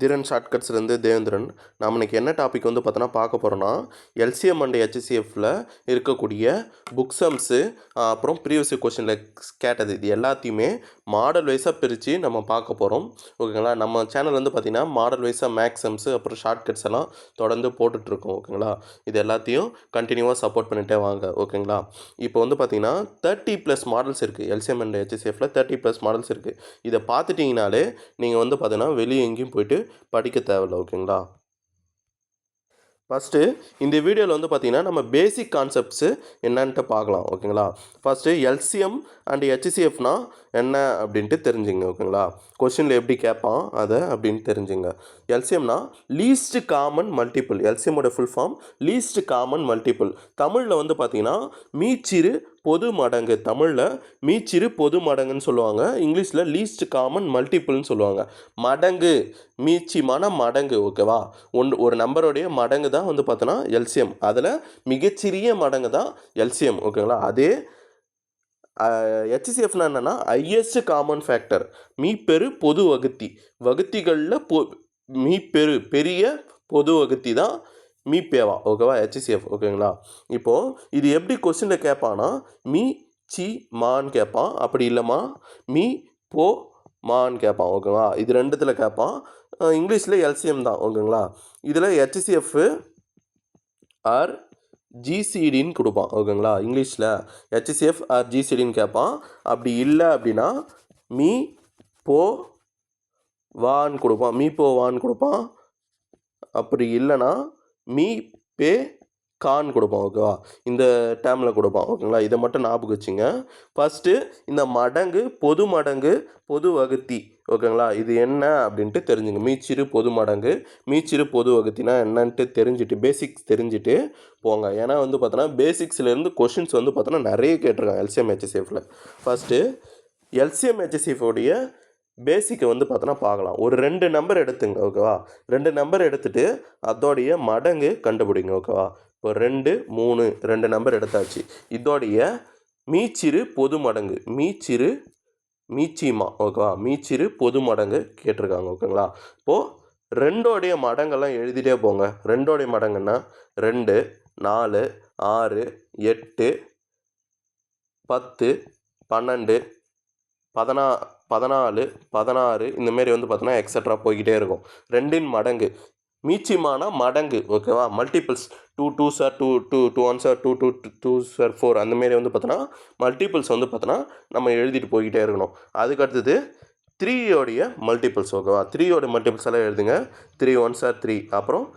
திறன் ஷார்ட்கட்ஸ்லேருந்து தேவேந்திரன். நம்ம இன்னைக்கு என்ன டாபிக் வந்து பார்த்தோன்னா பார்க்க போகிறோன்னா, எல்சிஎம் அண்ட் ஹெச்சிஎஃப்ல இருக்கக்கூடிய புக் சம்ஸு, அப்புறம் ப்ரீவியஸ் கொஸ்டினில் கேட்டது இது எல்லாத்தையுமே மாடல் வைஸாக பிரித்து நம்ம பார்க்க போகிறோம். ஓகேங்களா? நம்ம சேனல் வந்து பார்த்திங்கன்னா மாடல் வைஸாக மேக்ஸ் சம்ஸு அப்புறம் ஷார்ட்கட்ஸ் எல்லாம் தொடர்ந்து போட்டுட்ருக்கோம். ஓகேங்களா? இது எல்லாத்தையும் கண்டினியூவாக சப்போர்ட் பண்ணிகிட்டே வாங்க. ஓகேங்களா? இப்போ வந்து பார்த்திங்கன்னா 30+ மாடல்ஸ் இருக்குது. எல்சிஎம் அண்ட் ஹெச்சிஎஃப்ல 30+ மாடல்ஸ் இருக்குது. இதை பார்த்துட்டிங்கனாலே நீங்கள் வந்து பார்த்தீங்கன்னா வெளியே எங்கேயும் போய்ட்டு படிக்க தேவையில்ல. ஓகேங்களா? ஃபஸ்ட்டு இந்த வீடியோவில் வந்து பார்த்திங்கன்னா நம்ம பேசிக் கான்செப்ட்ஸு என்னன்ட்டு பார்க்கலாம். ஓகேங்களா? ஃபஸ்ட்டு எல்சிஎம் அண்ட் ஹெச்சிஎஃப்னா என்ன அப்படின்ட்டு தெரிஞ்சுங்க. ஓகேங்களா? கொஷினில் எப்படி கேட்பான் அதை அப்படின்னு தெரிஞ்சுங்க. எல்சிஎம்னா லீஸ்ட் காமன் மல்டிபிள். எல்சிஎம்மோட full form least common multiple. தமிழில் வந்து பார்த்திங்கன்னா மீச்சிறு பொது மடங்கு. தமிழில் மீச்சிறு பொது மடங்குன்னு சொல்லுவாங்க. இங்கிலீஷில் லீஸ்ட் காமன் மல்டிபிள்னு சொல்லுவாங்க. மடங்கு மீச்சிமான மடங்கு. ஓகேவா? ஒரு நம்பருடைய மடங்கு தான் வந்து பார்த்தோன்னா எல்சிஎம். அதில் மிகச்சிறிய மடங்கு தான் எல்சிஎம். ஓகேங்களா? அதே ஹெச்சிஎஃப்னா என்னென்னா ஹையஸ்ட் காமன் ஃபேக்டர். மீப்பெரு பொது வகுத்தி. வகுத்திகளில் மீப்பெரு பெரிய பொது வகுத்தி தான் மீப்பேவா. ஓகேவா? ஹெச்சிஎஃப். ஓகேங்களா? இப்போது இது எப்படி கொஸ்டினில் கேட்பான்னா மீ சி மான்னு கேட்பான். அப்படி இல்லைம்மா மீ போ மான்னு கேட்பான். ஓகேவா? இது ரெண்டுத்தில் கேட்பான். இங்கிலீஷில் எல்சிஎம் தான். ஓகேங்களா? இதில் ஹெச்சிஎஃப் ஆர் ஜிசிடின்னு கொடுப்பான். ஓகேங்களா? இங்கிலீஷில் ஹெச்சிஎஃப் ஆர் ஜிசிடின்னு கேட்பான். அப்படி இல்லை அப்படின்னா மீ போ வான்னு கொடுப்பான். மீ போ வான்னு கொடுப்பான். அப்படி இல்லைன்னா மீ பே கான் கொடுப்பான். ஓகேவா? இந்த டேர்மில் கொடுப்பான். ஓகேங்களா? இதை மட்டும் ஞாபகம் வச்சுங்க. ஃபஸ்ட்டு இந்த மடங்கு பொது மடங்கு பொது வகுத்தி. ஓகேங்களா? இது என்ன அப்படின்ட்டு தெரிஞ்சுங்க. மீச்சிறு பொது மடங்கு மீச்சிறு பொது வகுத்தினா என்னன்ட்டு தெரிஞ்சுட்டு பேசிக்ஸ் தெரிஞ்சுட்டு போங்க. ஏன்னா வந்து பார்த்தோன்னா பேசிக்ஸ்லேருந்து கொஷின்ஸ் வந்து பார்த்தோன்னா நிறைய கேட்டிருக்காங்க எல்சிஎம் ஹெச்சிஎஃப்ல. ஃபஸ்ட்டு எல்சிஎம் ஹெச்சிஎஃப்வுடைய பேசிக்கை வந்து பார்த்தோன்னா பார்க்கலாம். ஒரு 2 நம்பர் எடுத்துங்க. ஓகேவா? 2 நம்பர் எடுத்துகிட்டு அதோடைய மடங்கு கண்டுபிடிங்க. ஓகேவா? இப்போ 2 3 2 நம்பர் எடுத்தாச்சு. இதோடைய மீச்சிறு பொது மடங்கு மீச்சிமா. ஓகேவா? மீச்சிறு பொது மடங்கு கேட்டிருக்காங்க. ஓகேங்களா? இப்போது 2ஓடைய மடங்கெல்லாம் எழுதிட்டே போங்க. 2ஓடைய மடங்குன்னா 2 4 6 8 10 12 14 16 இந்தமாரி வந்து பார்த்தோன்னா எக்ஸட்ரா போய்கிட்டே இருக்கும். 2இன் மடங்கு மீச்சிமான மடங்கு. ஓகேவா? Multiples 2 2s are 2 2 2 1s are 2 2 2s are 4 அந்தமாரி வந்து பார்த்தோன்னா மல்டிபிள்ஸ் வந்து பார்த்தோன்னா நம்ம எழுதிட்டு போய்கிட்டே இருக்கணும். அதுக்கு அடுத்தது 3ஓடைய மல்டிபிள்ஸ். ஓகேவா? 3ஓடைய மல்டிபிள்ஸ் எல்லாம் எழுதுங்க. 3 1s are 3, அப்புறம்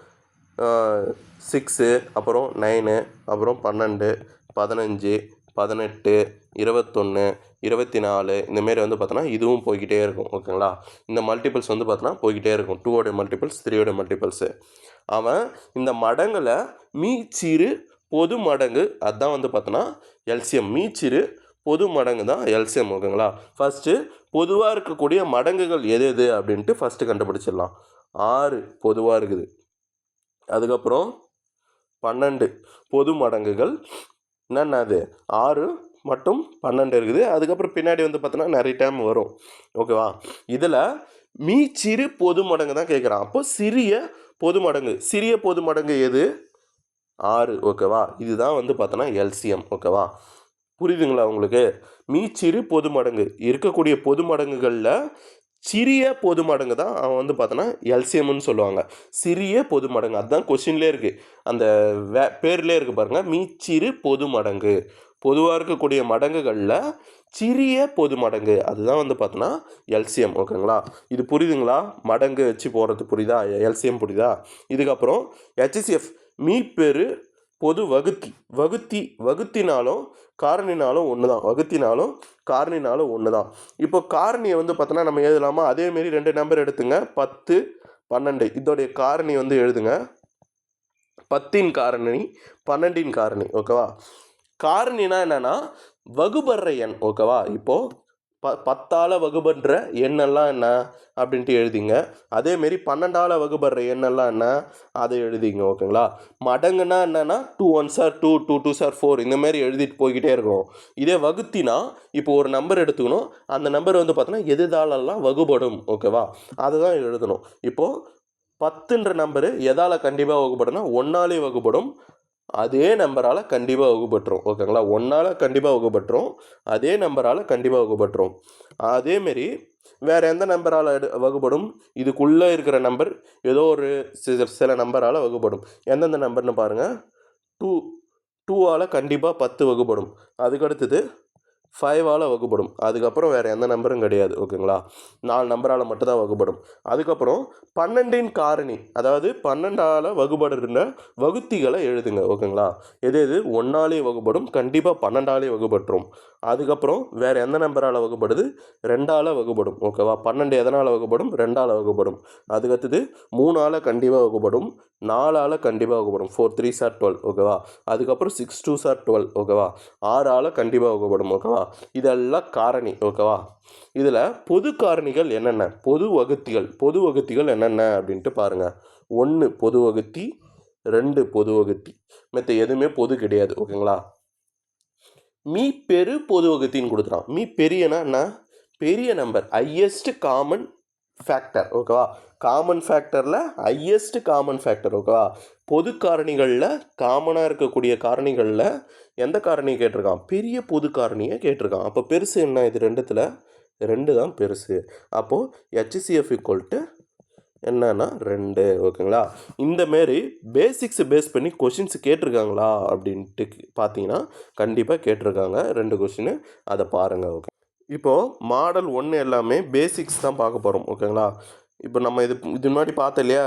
6, அப்புறம் 9, அப்புறம் 12 15 18 21 24 இந்தமாரி வந்து பார்த்தோன்னா இதுவும் போய்கிட்டே இருக்கும். ஓகேங்களா? இந்த மல்டிபிள்ஸ் வந்து பார்த்தோன்னா போய்கிட்டே இருக்கும். 2ஓடைய மல்டிபிள்ஸ் 3ஓடைய மல்டிபிள்ஸு. அவன் இந்த மடங்கில் மீச்சிறு பொது மடங்கு அதுதான் வந்து பார்த்தோன்னா எல்சிஎம். மீச்சிறு பொது மடங்கு தான் எல்சிஎம். ஓகேங்களா? ஃபஸ்ட்டு பொதுவாக இருக்கக்கூடிய மடங்குகள் எது எது அப்படின்ட்டு ஃபஸ்ட்டு கண்டுபிடிச்சிடலாம். 6 பொதுவாக இருக்குது. அதுக்கப்புறம் 12 பொது மடங்குகள் என்னென்னது 6 மற்றும் 12 இருக்குது. அதுக்கப்புறம் பின்னாடி வந்து பார்த்தோன்னா நிறைய டைம் வரும். ஓகேவா? இதில் மீச்சிறு பொது மடங்கு தான் கேட்குறான். அப்போ சிறிய பொது மடங்கு. சிறிய பொது மடங்கு எது? 6. ஓகேவா? இதுதான் வந்து பார்த்தோன்னா எல்சிஎம். ஓகேவா? புரியுதுங்களா உங்களுக்கு? மீச்சிறு பொது மடங்கு இருக்கக்கூடிய பொது மடங்குகளில் சிறிய பொது மடங்கு தான் அவன் வந்து பார்த்தோன்னா எல்சிஎம்னு சொல்லுவாங்க. சிறிய பொது மடங்கு அதுதான் கொஸ்டின்லேயே இருக்குது. அந்த பேர்லேயே இருக்குது பாருங்கள். மீச்சிறு பொது மடங்கு. பொதுவாக இருக்கக்கூடிய மடங்குகளில் சிறிய பொது மடங்கு அதுதான் வந்து பார்த்தோன்னா எல்சிஎம். ஓகேங்களா? இது புரியுதுங்களா? மடங்கு வச்சு போகிறது புரியுதா? எல்சிஎம் புரியுதா? இதுக்கப்புறம் ஹெச்சிஎஃப் மீப்பெரு பொது வகுத்தி. வகுத்தினாலும் காரணினாலும் ஒன்று தான். வகுத்தினாலும் காரணினாலும் ஒன்று தான். இப்போ காரணியை வந்து பார்த்தோன்னா நம்ம எழுதலாமா? அதேமாரி 2 நம்பர் எடுத்துங்க. 10 12 இதோடைய காரணி வந்து எழுதுங்க. 10இன் காரணி 12இன் காரணி. ஓகேவா? காரணினா என்னென்னா வகுபடுற எண். ஓகேவா? இப்போது 10ஆல் வகுபடுற எண்ணெல்லாம் என்ன அப்படின்ட்டு எழுதிங்க. அதேமாரி 12ஆல் வகுபடுற எண்ணெல்லாம் என்ன அதை எழுதிங்க. ஓகேங்களா. மடங்குனா என்னென்னா 2 1s are 2, 2 2s are 4 இந்தமாரி எழுதிட்டு போய்கிட்டே இருக்கணும். இதே வகுத்தினா இப்போ ஒரு நம்பர் எடுத்துக்கணும். அந்த நம்பர் வந்து பார்த்தோன்னா எதாலெல்லாம் வகுபடும். ஓகேவா, அதுதான் எழுதணும். இப்போது 10ன்ற நம்பரு எதால் கண்டிப்பாக வகுப்படும்னா 1ஆலே வகுப்படும். அதே நம்பரால் கண்டிப்பாக வகுப்பட்டுரும். ஓகேங்களா. 1ஆல் கண்டிப்பாக வகுப்பட்டுரும். அதே நம்பரால் கண்டிப்பாக வகுப்பட்டுரும். அதேமாரி வேறு எந்த நம்பரால் வகுப்படும்? இதுக்குள்ளே இருக்கிற நம்பர் ஏதோ ஒரு சில நம்பரால் வகுப்படும். எந்தெந்த நம்பர்னு பாருங்கள். 2ஆல் கண்டிப்பாக 10 வகுப்படும். அதுக்கடுத்தது 5ஆல் வகுப்படும். அதுக்கப்புறம் வேறு எந்த நம்பரும் கிடையாது. ஓகேங்களா. 4 நம்பரால் மட்டும்தான் வகுப்படும். அதுக்கப்புறம் 12இன் காரணி, அதாவது 12ஆல் வகுப்படுற வகுத்திகளை எழுதுங்க. ஓகேங்களா. எது 1ஆலே வகுப்படும், கண்டிப்பாக 12ஆலே வகுப்பட்டுரும். அதுக்கப்புறம் வேறு எந்த நம்பரால் வகுப்படுது? 2ஆல் வகுப்படும். ஓகேவா. 12 எதனால் வகுப்படும்? 2ஆல் வகுப்படும். அதுக்கடுத்தது 3ஆல் கண்டிப்பாக வகுப்படும். 4ஆல் கண்டிப்பாக வகுப்படும். 4 3s are 12. ஓகேவா. அதுக்கப்புறம் 6 2s are 12. ஓகேவா. 6ஆல் கண்டிப்பாக வகுப்படும். ஓகேவா. இதெல்லாம் காரணி. ஓகேவா. இதில் பொது காரணிகள் என்னென்ன, பொது வகுத்திகள் என்னென்ன அப்படின்ட்டு பாருங்கள். 1 பொது வகுத்தி, 2 பொது வகுத்தி, மற்ற எதுவுமே பொது கிடையாது. ஓகேங்களா. மீ பெரு பொது வகுத்தின்னு கொடுத்துறான். மீ பெரியனா என்ன? பெரிய நம்பர், ஹையஸ்ட் காமன் ஃபேக்டர். ஓகேவா. காமன் ஃபேக்டரில் ஹையஸ்ட் காமன் ஃபேக்டர். ஓகேவா. பொது காரணிகளில் காமனாக இருக்கக்கூடிய காரணிகளில் எந்த காரணி கேட்டிருக்கான்? பெரிய பொது காரணியை கேட்டிருக்கான். அப்போ பெருசு என்ன? இது 2த்தில் 2 தான் பெருசு. அப்போது HCF = என்னன்னா 2. ஓகேங்களா. இந்தமாரி பேசிக்ஸை பேஸ் பண்ணி கொஷின்ஸ் கேட்டிருக்காங்களா அப்படின்ட்டு பார்த்தீங்கன்னா கண்டிப்பாக கேட்டிருக்காங்க. 2 கொஷின், அதை பாருங்கள். ஓகே. இப்போது மாடல் 1 எல்லாமே பேசிக்ஸ் தான் பார்க்க போகிறோம். ஓகேங்களா. இப்போ நம்ம இது முன்னாடி பார்த்தோம் இல்லையா,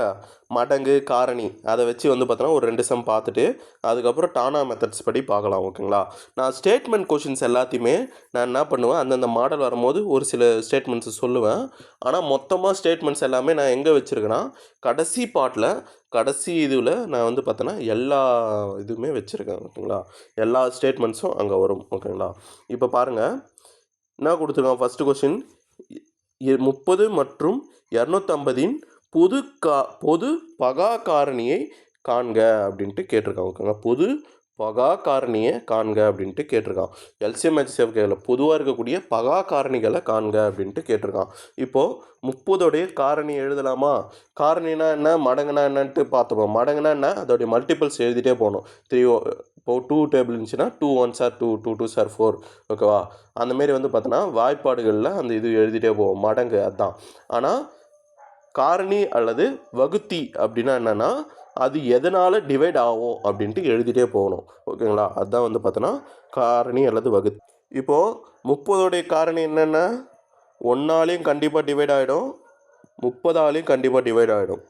மடங்கு காரணி, அதை வச்சு வந்து பார்த்தோன்னா ஒரு 2 சம் பார்த்துட்டு அதுக்கப்புறம் டானா மெத்தட்ஸ் படி பார்க்கலாம். ஓகேங்களா. நான் ஸ்டேட்மெண்ட் கொஷின்ஸ் எல்லாத்தையுமே நான் என்ன பண்ணுவேன், அந்தந்த மாடல் வரும்போது ஒரு சில ஸ்டேட்மெண்ட்ஸை சொல்லுவேன். ஆனால் மொத்தமாக ஸ்டேட்மெண்ட்ஸ் எல்லாமே நான் எங்கே வச்சுருக்கேன்னா கடைசி பாட்டில், கடைசி இதில் நான் வந்து பார்த்தோன்னா எல்லா இதுவுமே வச்சுருக்கேன். ஓகேங்களா. எல்லா ஸ்டேட்மெண்ட்ஸும் அங்கே வரும். ஓகேங்களா. இப்போ பாருங்கள் என்ன கொடுத்துருக்கான். ஃபஸ்ட்டு கொஷின் 30 மற்றும் 250இன் பொது பகா காரணியை காண்க அப்படின்ட்டு கேட்டிருக்கான். ஓகேங்களா. பொது பகா காரணியை காண்க அப்படின்ட்டு கேட்டிருக்கான். எல்சிஎம் ஹெச்சிஎஃப் கேட்கல, பொதுவாக இருக்கக்கூடிய பகா காரணிகளை காண்க அப்படின்ட்டு கேட்டிருக்கான். இப்போது 30உடைய காரணி எழுதலாமா? காரணினா என்ன, மடங்குனா என்னன்ட்டு பார்த்துப்போம். மடங்குனா என்ன, அதோடைய மல்டிபிள்ஸ் எழுதிட்டே போகணும். 3 இப்போது 2 டேபிள் இருந்துச்சுன்னா 2 1s are 2, 2 2s are 4. ஓகேவா. அந்தமாரி வந்து பார்த்தோன்னா வாய்ப்பாடுகளில் அந்த இது எழுதிட்டே போவோம். மடங்கு அதுதான். ஆனால் காரணி அல்லது வகுத்தி அப்படின்னா என்னென்னா அது எதனால் டிவைட் ஆகும் அப்படின்ட்டு எழுதிட்டே போகணும். ஓகேங்களா. அதுதான் வந்து பார்த்தோன்னா காரணி அல்லது வகுத்தி. இப்போது 30உடைய காரணி என்னென்ன? 1ஆலையும் கண்டிப்பாக டிவைட் ஆகிடும், 30ஆலையும் கண்டிப்பாக டிவைட் ஆகிடும்.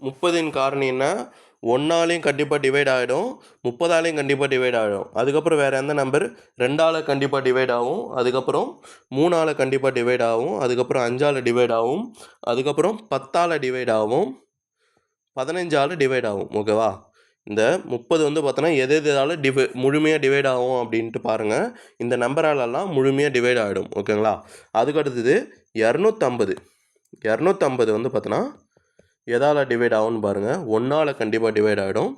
30இன் காரணி என்ன? 1ஆலையும் கண்டிப்பாக டிவைட் ஆகிடும், 30ஆலையும் கண்டிப்பாக டிவைட் ஆகிடும். அதுக்கப்புறம் வேறு எந்த நம்பர்? 2ஆல் கண்டிப்பாக டிவைட் ஆகும். அதுக்கப்புறம் 3ஆல் கண்டிப்பாக டிவைட் ஆகும். அதுக்கப்புறம் 5ஆல் டிவைட் ஆகும். அதுக்கப்புறம் 10ஆல் டிவைட் ஆகும். 15ஆல் டிவைட் ஆகும். ஓகேவா. இந்த 30 வந்து பார்த்தோன்னா எதால் முழுமையாக டிவைட் ஆகும் அப்படின்ட்டு பாருங்கள். இந்த நம்பராலெல்லாம் முழுமையாக டிவைட் ஆகிடும். ஓகேங்களா. அதுக்கடுத்தது 250 வந்து பார்த்தோன்னா எதால் டிவைட் ஆகும்னு பாருங்கள். 1ஆல் கண்டிப்பாக டிவைட் ஆகிடும்,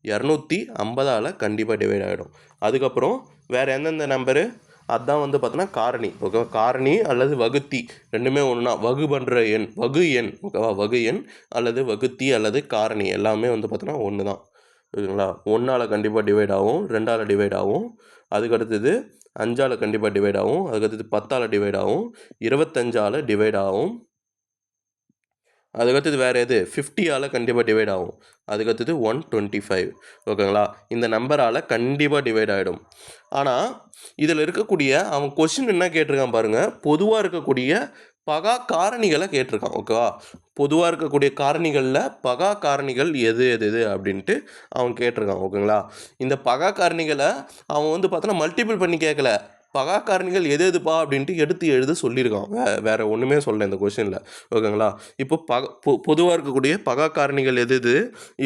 250ஆல் கண்டிப்பாக டிவைட் ஆகிடும். அதுக்கப்புறம் வேறு எந்தெந்த நம்பரு? அதுதான் வந்து பார்த்தோன்னா காரணி. ஓகேவா. காரணி அல்லது வகுத்தி ரெண்டுமே ஒன்று தான். வகு எண். ஓகேவா. வகு எண் அல்லது வகுத்தி அல்லது காரணி எல்லாமே வந்து பார்த்தோன்னா ஒன்று தான். ஓகேங்களா. 1ஆல் கண்டிப்பாக டிவைட் ஆகும், 2ஆல் டிவைட் ஆகும், அதுக்கடுத்தது 5ஆல் கண்டிப்பாக டிவைட் ஆகும், அதுக்கடுத்தது 10ஆல் டிவைட் ஆகும், 25ஆல் டிவைட் ஆகும், அதுக்கடுத்தது வேறு எது? 50ஆல் கண்டிப்பாக டிவைட் ஆகும், அதுக்கடுத்தது 125. ஓகேங்களா. இந்த நம்பரால் கண்டிப்பாக டிவைட் ஆகிடும். ஆனால் இதில் இருக்கக்கூடிய அவன் கொஷின் என்ன கேட்டிருக்கான் பாருங்கள், பொதுவாக இருக்கக்கூடிய பகா காரணிகளை கேட்டிருக்கான். ஓகேவா. பொதுவாக இருக்கக்கூடிய காரணிகளில் பகா காரணிகள் எது அப்படின்ட்டு அவன் கேட்டிருக்கான். ஓகேங்களா. இந்த பகா காரணிகளை அவன் வந்து பார்த்தோன்னா மல்டிபிள் பண்ணி கேட்கல, பகா காரணிகள் எது எதுப்பா அப்படின்ட்டு எடுத்து எழுத சொல்லியிருக்கான். வேறு ஒன்றுமே சொல்லலை இந்த கொஷினில். ஓகேங்களா? இப்போ பொதுவாக இருக்கக்கூடிய பகா காரணிகள் எது எது?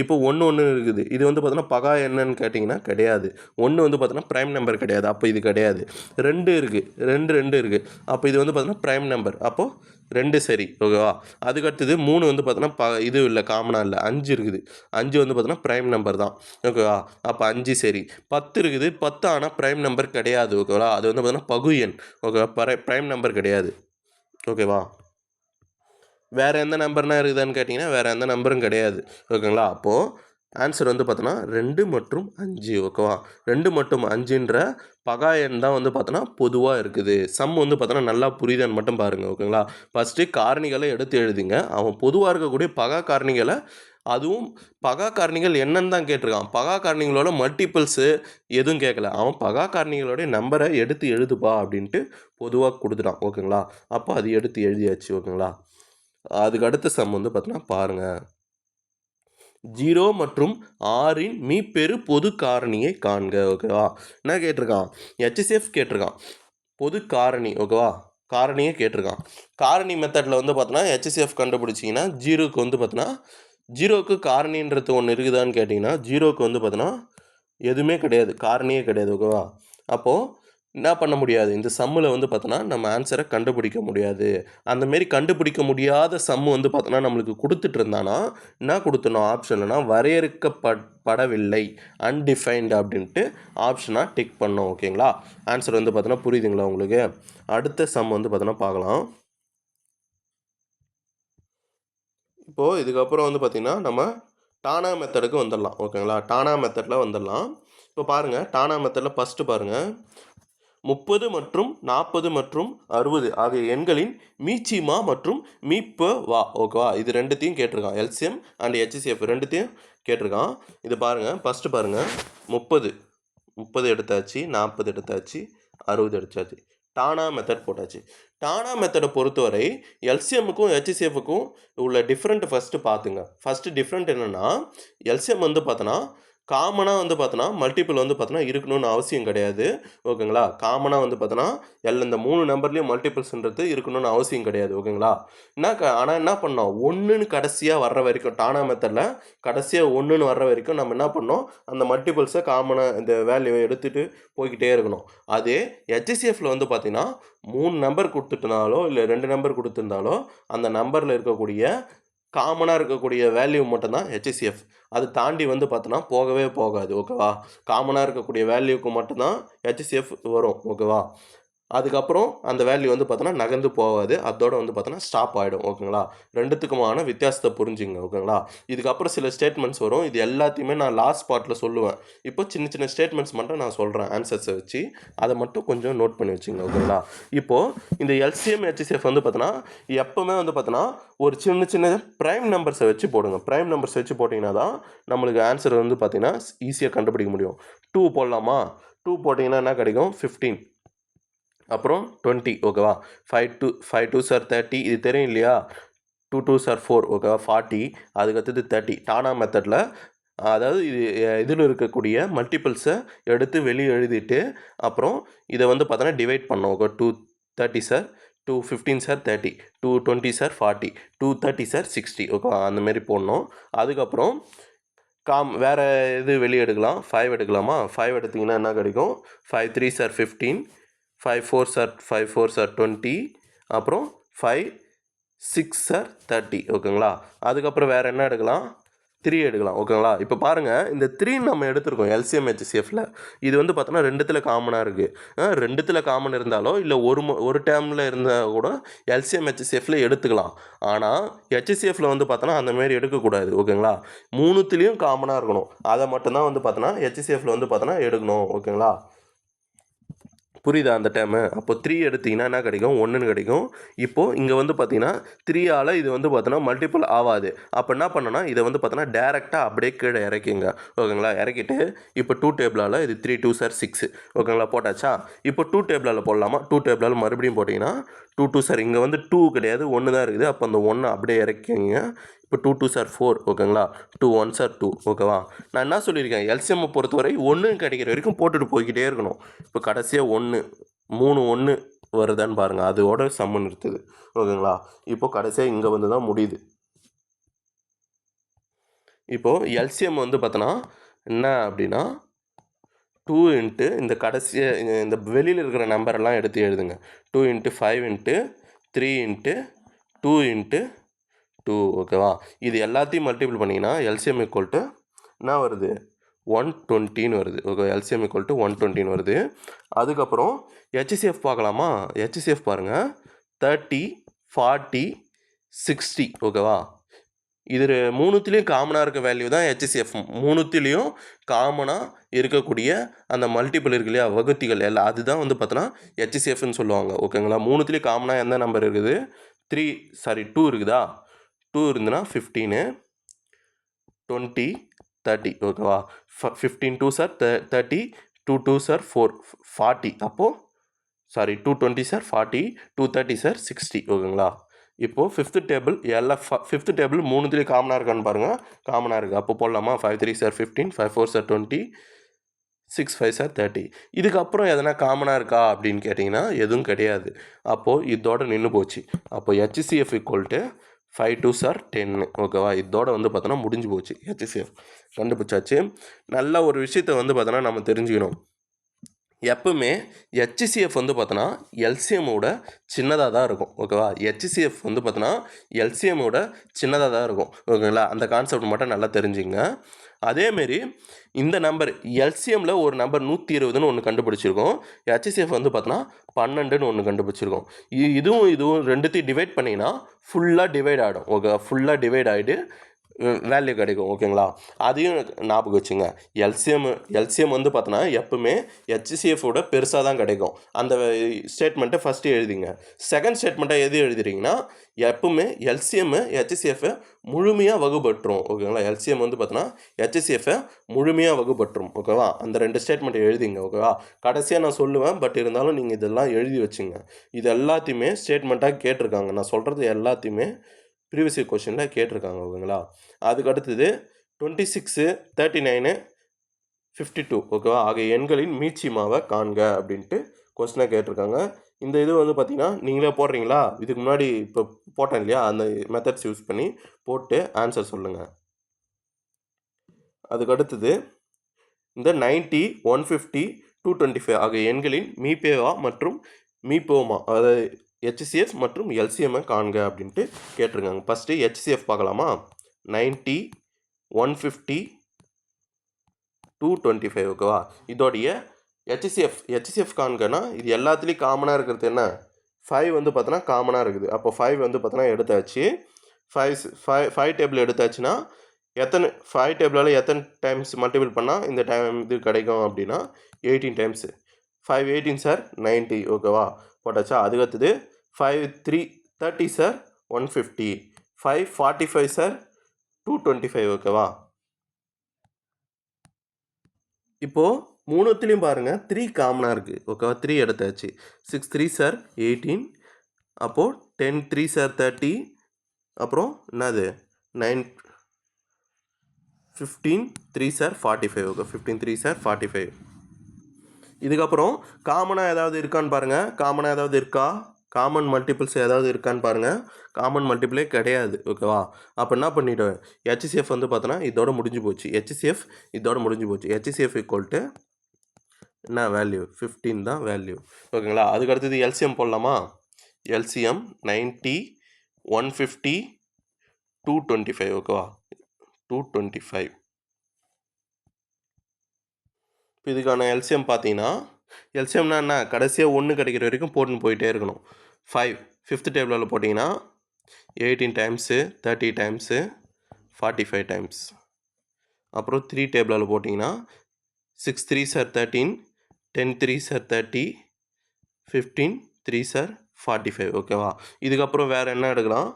இப்போ ஒன்று இருக்குது. இது வந்து பார்த்தோன்னா பகா என்னன்னு கேட்டிங்கன்னா கிடையாது. ஒன்று வந்து பார்த்தோன்னா ப்ரைம் நம்பர் கிடையாது. அப்போ இது கிடையாது. 2 இருக்குது. 2 இருக்குது. அப்போ இது வந்து பார்த்தோன்னா ப்ரைம் நம்பர். அப்போது 2 சரி. ஓகேவா? அதுக்கடுத்தது 3 வந்து பார்த்தோன்னா இது இல்லை, காமனாக இல்லை. 5 இருக்குது. 5 வந்து பார்த்தோன்னா ப்ரைம் நம்பர் தான். ஓகேவா? அப்போ 5 சரி. 10 இருக்குது. 10 ஆனால் ப்ரைம் நம்பர் கிடையாது. ஓகேவா? அது வந்து பார்த்தோன்னா பகு எண். ஓகேவா? ப்ரைம் நம்பர் கிடையாது. ஓகேவா? வேறு எந்த நம்பர்னா இருக்குதான்னு கேட்டிங்கன்னா வேறு எந்த நம்பரும் கிடையாது. ஓகேங்களா? அப்போது ஆன்சர் வந்து பார்த்தோன்னா 2 மற்றும் 5. ஓகேவா? 2 மற்றும் 5ன்ற பகா எண் தான் வந்து பார்த்தோன்னா பொதுவாக இருக்குது. சம் வந்து பார்த்தோன்னா நல்லா புரியுதான்னு மட்டும் பாருங்கள். ஓகேங்களா? ஃபஸ்ட்டு காரணிகளை எடுத்து எழுதிங்க. அவன் பொதுவாக இருக்கக்கூடிய பகா காரணிகளை, அதுவும் பகா காரணிகள் என்னன்னு தான் கேட்டிருக்கான். பகா காரணிகளோட மல்டிபிள்ஸு எதுவும் கேட்கல. அவன் பகா காரணிகளோடைய நம்பரை எடுத்து எழுதுப்பா அப்படின்ட்டு பொதுவாக கொடுத்துட்டான். ஓகேங்களா? அப்போ அது எடுத்து எழுதியாச்சு. ஓகேங்களா? அதுக்கு அடுத்த சம் வந்து பார்த்தோன்னா பாருங்கள். 0 மற்றும் 6ன் மீப்பெரு பொது காரணியை காண்க. ஓகேவா? என்ன கேட்டிருக்கான்? HCF கேட்டிருக்கான். பொது காரணி. ஓகேவா? காரணியை கேட்டிருக்கான். காரணி மெத்தடில் வந்து பார்த்தோன்னா HCF கண்டுபிடிச்சிங்கன்னா 0க்கு வந்து பார்த்தோன்னா 0க்கு காரணின்றது ஒன்று இருக்குதான்னு கேட்டிங்கன்னா 0க்கு வந்து பார்த்தோன்னா எதுவுமே கிடையாது, காரணியே கிடையாது. ஓகேவா? அப்போது என்ன பண்ண முடியாது, இந்த சம்மில் வந்து பார்த்தோன்னா நம்ம ஆன்சரை கண்டுபிடிக்க முடியாது. அந்தமாரி கண்டுபிடிக்க முடியாத சம்மு வந்து பார்த்தோன்னா நம்மளுக்கு கொடுத்துட்டு இருந்தானா என்ன கொடுத்துடணும் ஆப்ஷன்லனா வரையறுக்கப்படவில்லை, அன்டிஃபைன்டு அப்படின்ட்டு ஆப்ஷனாக டிக் பண்ணோம். ஓகேங்களா? ஆன்சர் வந்து பார்த்தோன்னா புரியுதுங்களா உங்களுக்கு? அடுத்த சம் வந்து பார்த்தோன்னா பார்க்கலாம். இப்போது இதுக்கப்புறம் வந்து பார்த்திங்கன்னா நம்ம டானா மெத்தடுக்கு வந்துடலாம். ஓகேங்களா? டானா மெத்தடில் வந்துடலாம். இப்போ பாருங்கள், டானா மெத்தடில் ஃபஸ்ட்டு பாருங்கள். 30 மற்றும் 40 மற்றும் 60 ஆகிய எண்களின் மீச்சிமா மற்றும் மீப்ப ஓகேவா? இது ரெண்டுத்தையும் கேட்டிருக்கான். எல்சிஎம் அண்ட் HCF ரெண்டுத்தையும் கேட்டிருக்கான். இது பாருங்கள், ஃபஸ்ட்டு பாருங்கள். 30 எடுத்தாச்சு, 40 எடுத்தாச்சு, 60 எடுத்தாச்சு. டானா மெத்தட் போட்டாச்சு. டானா மெத்தடை பொறுத்தவரை எல்சிஎம்முக்கும் HCFக்கும் உள்ள டிஃப்ரெண்ட் ஃபஸ்ட்டு பார்த்துங்க. ஃபஸ்ட்டு டிஃப்ரெண்ட் என்னென்னா, எல்சிஎம் வந்து பார்த்தோன்னா காமனாக வந்து பார்த்தோன்னா மல்டிபிள் வந்து பார்த்தோன்னா இருக்கணும்னு அவசியம் கிடையாது. ஓகேங்களா? காமனாக வந்து பார்த்தோன்னா இந்த 3 நம்பர்லேயும் மல்டிபிள்ஸ்ன்றது இருக்கணும்னு அவசியம் கிடையாது. ஓகேங்களா? ஆனால் என்ன பண்ணோம், 1ன்னு கடைசியாக வர்ற வரைக்கும் டானா மெத்தடில் கடைசியாக 1ன்னு வர்ற வரைக்கும் நம்ம என்ன பண்ணோம், அந்த மல்டிபிள்ஸை காமனாக இந்த வேல்யூவை எடுத்துகிட்டு போய்கிட்டே இருக்கணும். அதே HCFல வந்து பார்த்தீங்கன்னா 3 நம்பர் கொடுத்துட்டனாலோ இல்லை 2 நம்பர் கொடுத்துருந்தாலோ அந்த நம்பரில் இருக்கக்கூடிய காமனாக இருக்கக்கூடிய வேல்யூ மட்டும்தான் HCF. அது தாண்டி வந்து பார்த்தோன்னா போகவே போகாது. ஓகேவா? காமனாக இருக்கக்கூடிய வேல்யூக்கு மட்டும்தான் HCF வரும். ஓகேவா? அதுக்கப்புறம் அந்த வேல்யூ வந்து பார்த்தோன்னா நகர்ந்து போகாது. அதோட வந்து பார்த்தோன்னா ஸ்டாப் ஆகிடும். ஓகேங்களா? ரெண்டுத்துக்குமான வித்தியாசத்தை புரிஞ்சுங்க. ஓகேங்களா? இதுக்கப்புறம் சில ஸ்டேட்மெண்ட்ஸ் வரும். இது எல்லாத்தையுமே நான் லாஸ்ட் பார்ட்டில் சொல்லுவேன். இப்போ சின்ன சின்ன ஸ்டேட்மெண்ட்ஸ் மட்டும் நான் சொல்கிறேன் ஆன்சர்ஸை வச்சு. அதை மட்டும் கொஞ்சம் நோட் பண்ணி வச்சுங்க. ஓகேங்களா? இப்போது இந்த LCM HCF வந்து பார்த்தோன்னா எப்போவுமே வந்து பார்த்தோன்னா ஒரு சின்ன சின்ன ப்ரைம் நம்பர்ஸை வச்சு போடுங்க. ப்ரைம் நம்பர்ஸ் வச்சு போட்டிங்கன்னா தான் நம்மளுக்கு ஆன்சர் வந்து பார்த்தீங்கன்னா ஈஸியாக கண்டுபிடிக்க முடியும். 2 போடலாமா? 2 போட்டிங்கன்னா என்ன கிடைக்கும்? 15. அப்புறம் 20. ஓகேவா? 5 2s are 30. இது தெரியும் இல்லையா? 2 2s are 4. ஓகேவா? 40. அதுக்கடுத்தது 30. டானா மெத்தடில் அதாவது இதில் இருக்கக்கூடிய மல்டிபிள்ஸை எடுத்து வெளியே எழுதிட்டு அப்புறம் இதை வந்து பார்த்தோன்னா டிவைட் பண்ணோம். Okay, 2 30s are 2 15s are 30, 2 20s are 40, 2 30s are 60. ஓகேவா? அந்தமாரி போடணும். அதுக்கப்புறம் வேறு இது வெளியே எடுக்கலாம். 5 எடுக்கலாமா? 5 எடுத்திங்கன்னா என்ன கிடைக்கும்? 5 3s are 15, 5 4s are 20, அப்புறம் 5 6s are 30. ஓகேங்களா? அதுக்கப்புறம் வேறு என்ன எடுக்கலாம்? 3 எடுக்கலாம். ஓகேங்களா? இப்போ பாருங்கள், இந்த 3 நம்ம எடுத்துருக்கோம் LCM HCFல. இது வந்து பார்த்தோன்னா ரெண்டுத்தில் காமனாக இருக்குது. ரெண்டுத்தில் காமன் இருந்தாலோ இல்லை ஒரு டேர்மில் இருந்தால் கூட LCM HCFல எடுத்துக்கலாம். ஆனால் HCFல வந்து பார்த்தோன்னா அந்தமாரி எடுக்கக்கூடாது. ஓகேங்களா? 3த்துலேயும் காமனாக இருக்கணும். அதை மட்டும்தான் வந்து பார்த்தோன்னா HCFல வந்து பார்த்தோன்னா எடுக்கணும். ஓகேங்களா? புரியுதா அந்த டைமு? அப்போ 3 எடுத்திங்கன்னா என்ன கிடைக்கும்? 1ன்னு கிடைக்கும். இப்போது இங்கே வந்து பார்த்தீங்கன்னா 3ஆல் இது வந்து பார்த்தோன்னா மல்டிபிள் ஆகாது. அப்போ என்ன பண்ணணும்னா இதை வந்து பார்த்தோன்னா டேரெக்டாக அப்படியே கீழே இறக்கிங்க. ஓகேங்களா? இறக்கிட்டு இப்போ 2 டேபிளால் இது 3 2s are 6. ஓகேங்களா? போட்டாச்சா? இப்போ 2 டேபிளால் போடலாமா? 2 டேபிளால் மறுபடியும் போட்டிங்கன்னா 2 2s are இங்கே வந்து 2 கிடையாது, 1 தான் இருக்குது. அப்போ அந்த 1 அப்படியே இறக்கிங்க. இப்போ 2 2s are 4. ஓகேங்களா? 2 1s are 2. ஓகேவா? நான் என்ன சொல்லியிருக்கேன், LCM பொறுத்தவரை 1 கிடைக்கிற வரைக்கும் போட்டுட்டு போய்கிட்டே இருக்கணும். இப்போ கடைசியாக 1 3 1 வருதான்னு பாருங்கள், அதோட சம்மன் இருக்குது. ஓகேங்களா? இப்போது கடைசியாக இங்கே வந்து தான் முடியுது. இப்போது எல்சிஎம் வந்து பார்த்தோன்னா என்ன அப்படின்னா 2 இன்ட்டு இந்த கடைசியாக இந்த வெளியில் இருக்கிற நம்பரெல்லாம் எடுத்து எழுதுங்க. 2 இன்ட்டு 5 இன்ட்டு 3 இன்ட்டு 2 இன்ட்டு 2. ஓகேவா? இது எல்லாத்தையும் மல்டிபிள் பண்ணிங்கன்னா எல்சிஎம் ஈக்குவல் டு என்ன வருது? 120 வருது. ஓகே, எல்சிஎம் ஈக்குவல் டு 120 வருது. அதுக்கப்புறம் ஹெச்சிஎஃப் பார்க்கலாமா? ஹெச்சிஎஃப் பாருங்கள், 30 40 60. ஓகேவா? இது மூணுத்துலேயும் காமனாக இருக்க வேல்யூ தான் ஹெச்சிஎஃப். மூணுத்துலேயும் காமனாக இருக்கக்கூடிய அந்த மல்டிபிள் இருக்கு இல்லையா, வகுத்திகள் எல்லாம், அதுதான் வந்து பார்த்தோன்னா ஹெச்சிஎஃப்னு சொல்லுவாங்க. ஓகேங்களா? மூணுத்துலேயும் காமனாக எந்த நம்பர் இருக்குது? 2 இருக்குதா? 2 இருந்துன்னா 15 20 30. ஓகேவா? 15 2s are 30, 2 2s are 40. அப்போது 2 20s are 40, 2 30s are 60. ஓகேங்களா? இப்போது ஃபிஃப்த்து டேபிள் மூணுத்துலேயும் காமனாக இருக்கான்னு பாருங்கள். காமனாக இருக்குது. அப்போ போடலாமா? 5 3s are 15, 5 4s are 20, 6 5s are 30. இதுக்கப்புறம் எதனா காமனாக இருக்கா அப்படின்னு கேட்டிங்கன்னா எதுவும் கிடையாது. அப்போது இதோட நின்று போச்சு. அப்போ HCF equal to 5 2s are 10. ஓகேவா? இதோட வந்து பார்த்தோன்னா முடிஞ்சு போச்சு. ஹெச்சிஎஃப் கண்டுபிடிச்சாச்சு. நல்ல ஒரு விஷயத்தை வந்து பார்த்தோன்னா நம்ம தெரிஞ்சுக்கணும். எப்பவுமே ஹெச்சிஎஃப் வந்து பார்த்தோன்னா எல்சிஎம்மோட சின்னதாக தான் இருக்கும். ஓகேவா? ஹெச்சிஎஃப் வந்து பார்த்தோன்னா எல்சிஎம்மோட சின்னதாக தான் இருக்கும். ஓகேங்களா? அந்த கான்செப்ட் மட்டும் நல்லா தெரிஞ்சுங்க. அதேமாரி இந்த நம்பர் எல்சிஎம்மில் ஒரு நம்பர் 120ன்னு ஒன்று கண்டுபிடிச்சிருக்கோம். ஹெச்சிஎஃப் வந்து பார்த்தோன்னா 12ன்னு ஒன்று கண்டுபிடிச்சிருக்கோம். இதுவும் ரெண்டுத்தையும் டிவைட் பண்ணிங்கன்னா ஃபுல்லாக டிவைட் ஆகிடும். ஓகே, ஃபுல்லாக டிவைட் ஆகிட்டு வேல்யூ கிடைக்கும். ஓகேங்களா? அதையும் ஞாபகம் வச்சுங்க. எல்சிஎம் வந்து பார்த்தோன்னா எப்பவுமே ஹெச்சிஎஃபோட பெருசாக தான் கிடைக்கும். அந்த ஸ்டேட்மெண்ட்டை ஃபஸ்ட்டு எழுதிங்க. செகண்ட் ஸ்டேட்மெண்ட்டை எது எழுதுறீங்கன்னா எப்பவுமே எல்சிஎம்மு ஹெச்சிஎஃப்பை முழுமையாக வகுபட்டுரும். ஓகேங்களா? எல்சிஎம் வந்து பார்த்தோன்னா ஹெச்சிஎஃப்பை முழுமையாக வகுபட்டுரும். ஓகேவா? அந்த 2 ஸ்டேட்மெண்ட்டை எழுதிங்க. ஓகேவா? கடைசியாக நான் சொல்லுவேன், பட் இருந்தாலும் நீங்கள் இதெல்லாம் எழுதி வச்சுங்க. இது எல்லாத்தையுமே ஸ்டேட்மெண்ட்டாக கேட்டிருக்காங்க. நான் சொல்கிறது எல்லாத்தையுமே ப்ரீவியஸ் இயர் கொஷனில் கேட்டிருக்காங்க. ஓகேங்களா? அதுக்கு அடுத்தது 26 39 52. ஓகேவா? ஆகிய எண்களின் மீச்சிமாவை காண்க அப்படின்ட்டு கொஸ்டினாக கேட்டிருக்காங்க. இந்த இது வந்து பார்த்திங்கன்னா நீங்களே போடுறீங்களா? இதுக்கு முன்னாடி இப்போ போட்டேன் இல்லையா, அந்த மெத்தட்ஸ் யூஸ் பண்ணி போட்டு ஆன்சர் சொல்லுங்கள். அதுக்கு அடுத்தது இந்த 90 150 225 ஆகிய எண்களின் மீபேவா மற்றும் மீபோமா, அதாவது ஹெச்சிஎஃப் மற்றும் எல்சிஎம்மை காண்க அப்படின்ட்டு கேட்டிருக்காங்க. ஃபஸ்ட்டு ஹெச்சிஎஃப் பார்க்கலாமா? 90 150 225. ஓகேவா? இதோடைய ஹெச்சிஎஃப் காண்கனா இது எல்லாத்துலேயும் காமனாக இருக்கிறது என்ன? 5 வந்து பார்த்தோன்னா காமனாக இருக்குது. அப்போ 5 வந்து பார்த்தோன்னா எடுத்தாச்சு. 5 டேபிள் எடுத்தாச்சுன்னா 5 டேபிளால் எத்தனை டைம்ஸ் மல்டிபிள் பண்ணால் இந்த டைம் இது கிடைக்கும் அப்படின்னா 18 டைம்ஸு. 5 18 சார் 90. ஓகேவா? போட்டாச்சா? அதுக்கடுத்தது 5 3 30 சார் 150, 5 45 சார் 225. ஓகேவா? இப்போது மூணுத்துலேயும் பாருங்கள் 3 காமனாக இருக்குது. ஓகேவா? 3 எடுத்தாச்சு. 6 3 சார் 18, அப்போது 10 3 சார் 30, அப்புறம் என்னது 9 15 3 சார் 45. Okay, 15 3 sir 45. இதுக்கப்புறம் காமனாக ஏதாவது இருக்கான்னு பாருங்கள். காமனாக ஏதாவது இருக்கா? காமன் மல்டிபிள்ஸ் ஏதாவது இருக்கான்னு பாருங்கள். காமன் மல்டிபிளே கிடையாது. ஓகேவா? அப்போ என்ன பண்ணிட்டோம்? ஹெச்சிஎஃப் வந்து பார்த்தோன்னா இதோட முடிஞ்சு போச்சு. ஹெச்சிஎஃப் இதோட முடிஞ்சு போச்சு. ஹெச்சிஎஃப் ஈக்குவல் டு என்ன வேல்யூ? 15 தான் வேல்யூ. ஓகேங்களா? அதுக்கு அடுத்தது எல்சிஎம் போடலாமா? எல்சிஎம் 90 150 225. ஓகேவா? 225. இப்போ இதுக்கான எல்சிஎம் பார்த்தீங்கன்னா, எல்சிஎம்னா என்ன? கடைசியாக 1 கிடைக்கிற வரைக்கும் போட்டுன்னு போயிட்டே இருக்கணும். 5 ஃபிஃப்த் டேபிளில் போட்டிங்கன்னா 18 டைம்ஸு 30 டைம்ஸு 45 டைம்ஸ். அப்புறம் 3 டேபிளில் போட்டிங்கன்னா 6 3 சார் 13, 10 3 சார் 30, 15 3 சார் 45. ஓகேவா? இதுக்கப்புறம் வேறு என்ன எடுக்கலாம்?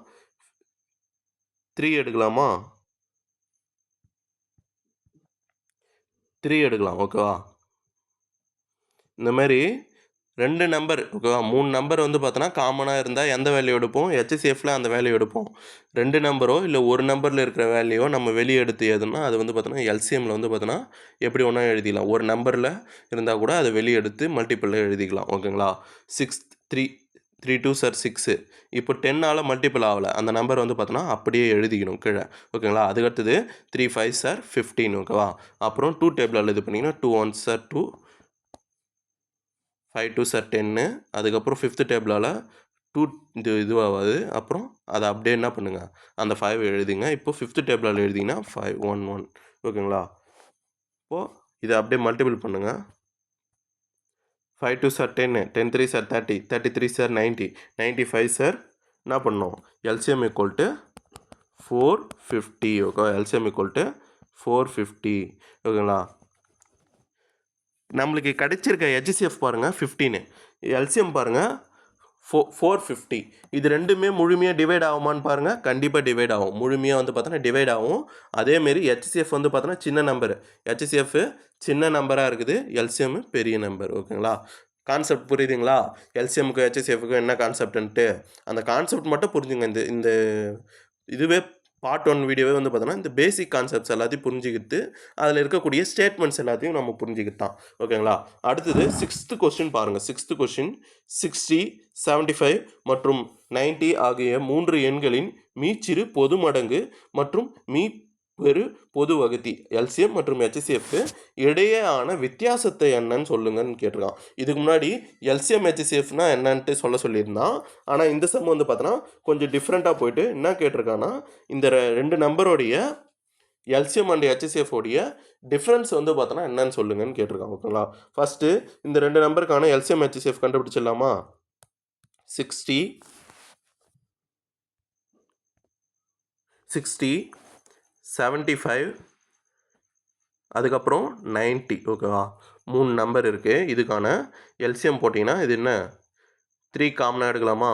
3 எடுக்கலாமா? 3 எடுக்கலாம். ஓகேவா? இந்தமாரி 2 நம்பர் ஓகேவா 3 நம்பர் வந்து பார்த்தோன்னா காமனாக இருந்தால் எந்த வேல்யூ எடுப்போம் HCFல அந்த வேல்யூ எடுப்போம் 2 நம்பரோ இல்லை ஒரு நம்பரில் இருக்கிற வேல்யூவோ நம்ம வெளியே எடுத்து எதுனா அது வந்து பார்த்தோன்னா எல்சிஎம்மில் வந்து பார்த்தோன்னா எப்படி ஒன்றா எழுதிக்கலாம் ஒரு நம்பரில் இருந்தால் கூட அதை வெளியே எடுத்து மல்டிப்பிளில் எழுதிக்கலாம் ஓகேங்களா 6 3 2 சார் 6 இப்போ 10ஆல் மல்டிப்பிள் ஆகலை அந்த நம்பர் வந்து பார்த்தோன்னா அப்படியே எழுதிக்கணும் கீழே ஓகேங்களா அதுக்கடுத்தது 3 5 சார் 15 ஓகேவா அப்புறம் 2 டேபிளில் இது பண்ணிங்கன்னா 2 1 சார் 2 5 2 சார் 10 அதுக்கப்புறம் 5th டேபிளால் 2 இதுவாகாது அப்புறம் அதை அப்படியே என்ன பண்ணுங்கள் அந்த 5 எழுதிங்க இப்போ 5th டேபிளால் எழுதிங்கன்னா 5 1 1 ஓகேங்களா இப்போது இதை அப்படியே மல்டிபிள் பண்ணுங்கள் 5 2 சார் 10 10 3 சார் 30 33 சார் 90 95 சார் என்ன பண்ணோம் LCM equal to 450 okay LCM equal to 450 ஓகேங்களா நம்மளுக்கு கிடைச்சிருக்க HCF பாருங்கள் 15 எல்சிஎம் பாருங்கள் 450 இது ரெண்டுமே முழுமையாக டிவைட் ஆகுமான்னு பாருங்கள் கண்டிப்பாக டிவைட் ஆகும் முழுமையாக வந்து பார்த்தோன்னா டிவைட் ஆகும் அதேமாரி HCF வந்து பார்த்தோன்னா சின்ன நம்பர் HCF சின்ன நம்பராக இருக்குது எல்சிஎம் பெரிய நம்பர் ஓகேங்களா கான்செப்ட் புரியுதுங்களா எல்சிஎம்க்கு HCFக்கு என்ன கான்செப்ட்ன்ட்டு அந்த கான்செப்ட் மட்டும் புரிஞ்சுங்க இந்த இதுவே பார்ட் 1 வீடியோவே வந்து பார்த்தோன்னா இந்த பேசிக் கான்செப்ட்ஸ் எல்லாத்தையும் புரிஞ்சுக்கிட்டு அதில் இருக்கக்கூடிய ஸ்டேட்மெண்ட்ஸ் எல்லாத்தையும் நம்ம புரிஞ்சுக்கிட்டான் ஓகேங்களா அடுத்தது 6th கொஸ்டின் பாருங்கள் 6th கொஸ்டின் 60 75 மற்றும் 90 ஆகிய 3 எண்களின் மீச்சிறு பொது மடங்கு மற்றும் பெரு பொது வகுத்தி எல்சிஎம் மற்றும் HCF இடையேயான வித்தியாசத்தை என்னன்னு சொல்லுங்கன்னு கேட்டிருக்கான் இதுக்கு முன்னாடி எல்சிஎம் HCFனா என்னன்ட்டு சொல்லியிருந்தான் ஆனால் இந்த சம் வந்து பார்த்தோன்னா கொஞ்சம் டிஃப்ரெண்ட்டாக போயிட்டு என்ன கேட்டிருக்கான்னா இந்த 2 நம்பருடைய எல்சிஎம் அண்ட் HCF உடைய டிஃப்ரென்ஸ் வந்து பார்த்தோன்னா என்னன்னு சொல்லுங்கன்னு கேட்டிருக்கான் ஓகேங்களா ஃபஸ்ட்டு இந்த 2 நம்பருக்கான எல்சிஎம் HCF கண்டுபிடிச்சிடலாமா 60 75 அதுக்கப்புறம் 90 ஓகேவா 3 நம்பர் இருக்குது இதுக்கான எல்சிஎம் போட்டிங்கன்னா இது என்ன 3 காமனாக எடுக்கலாமா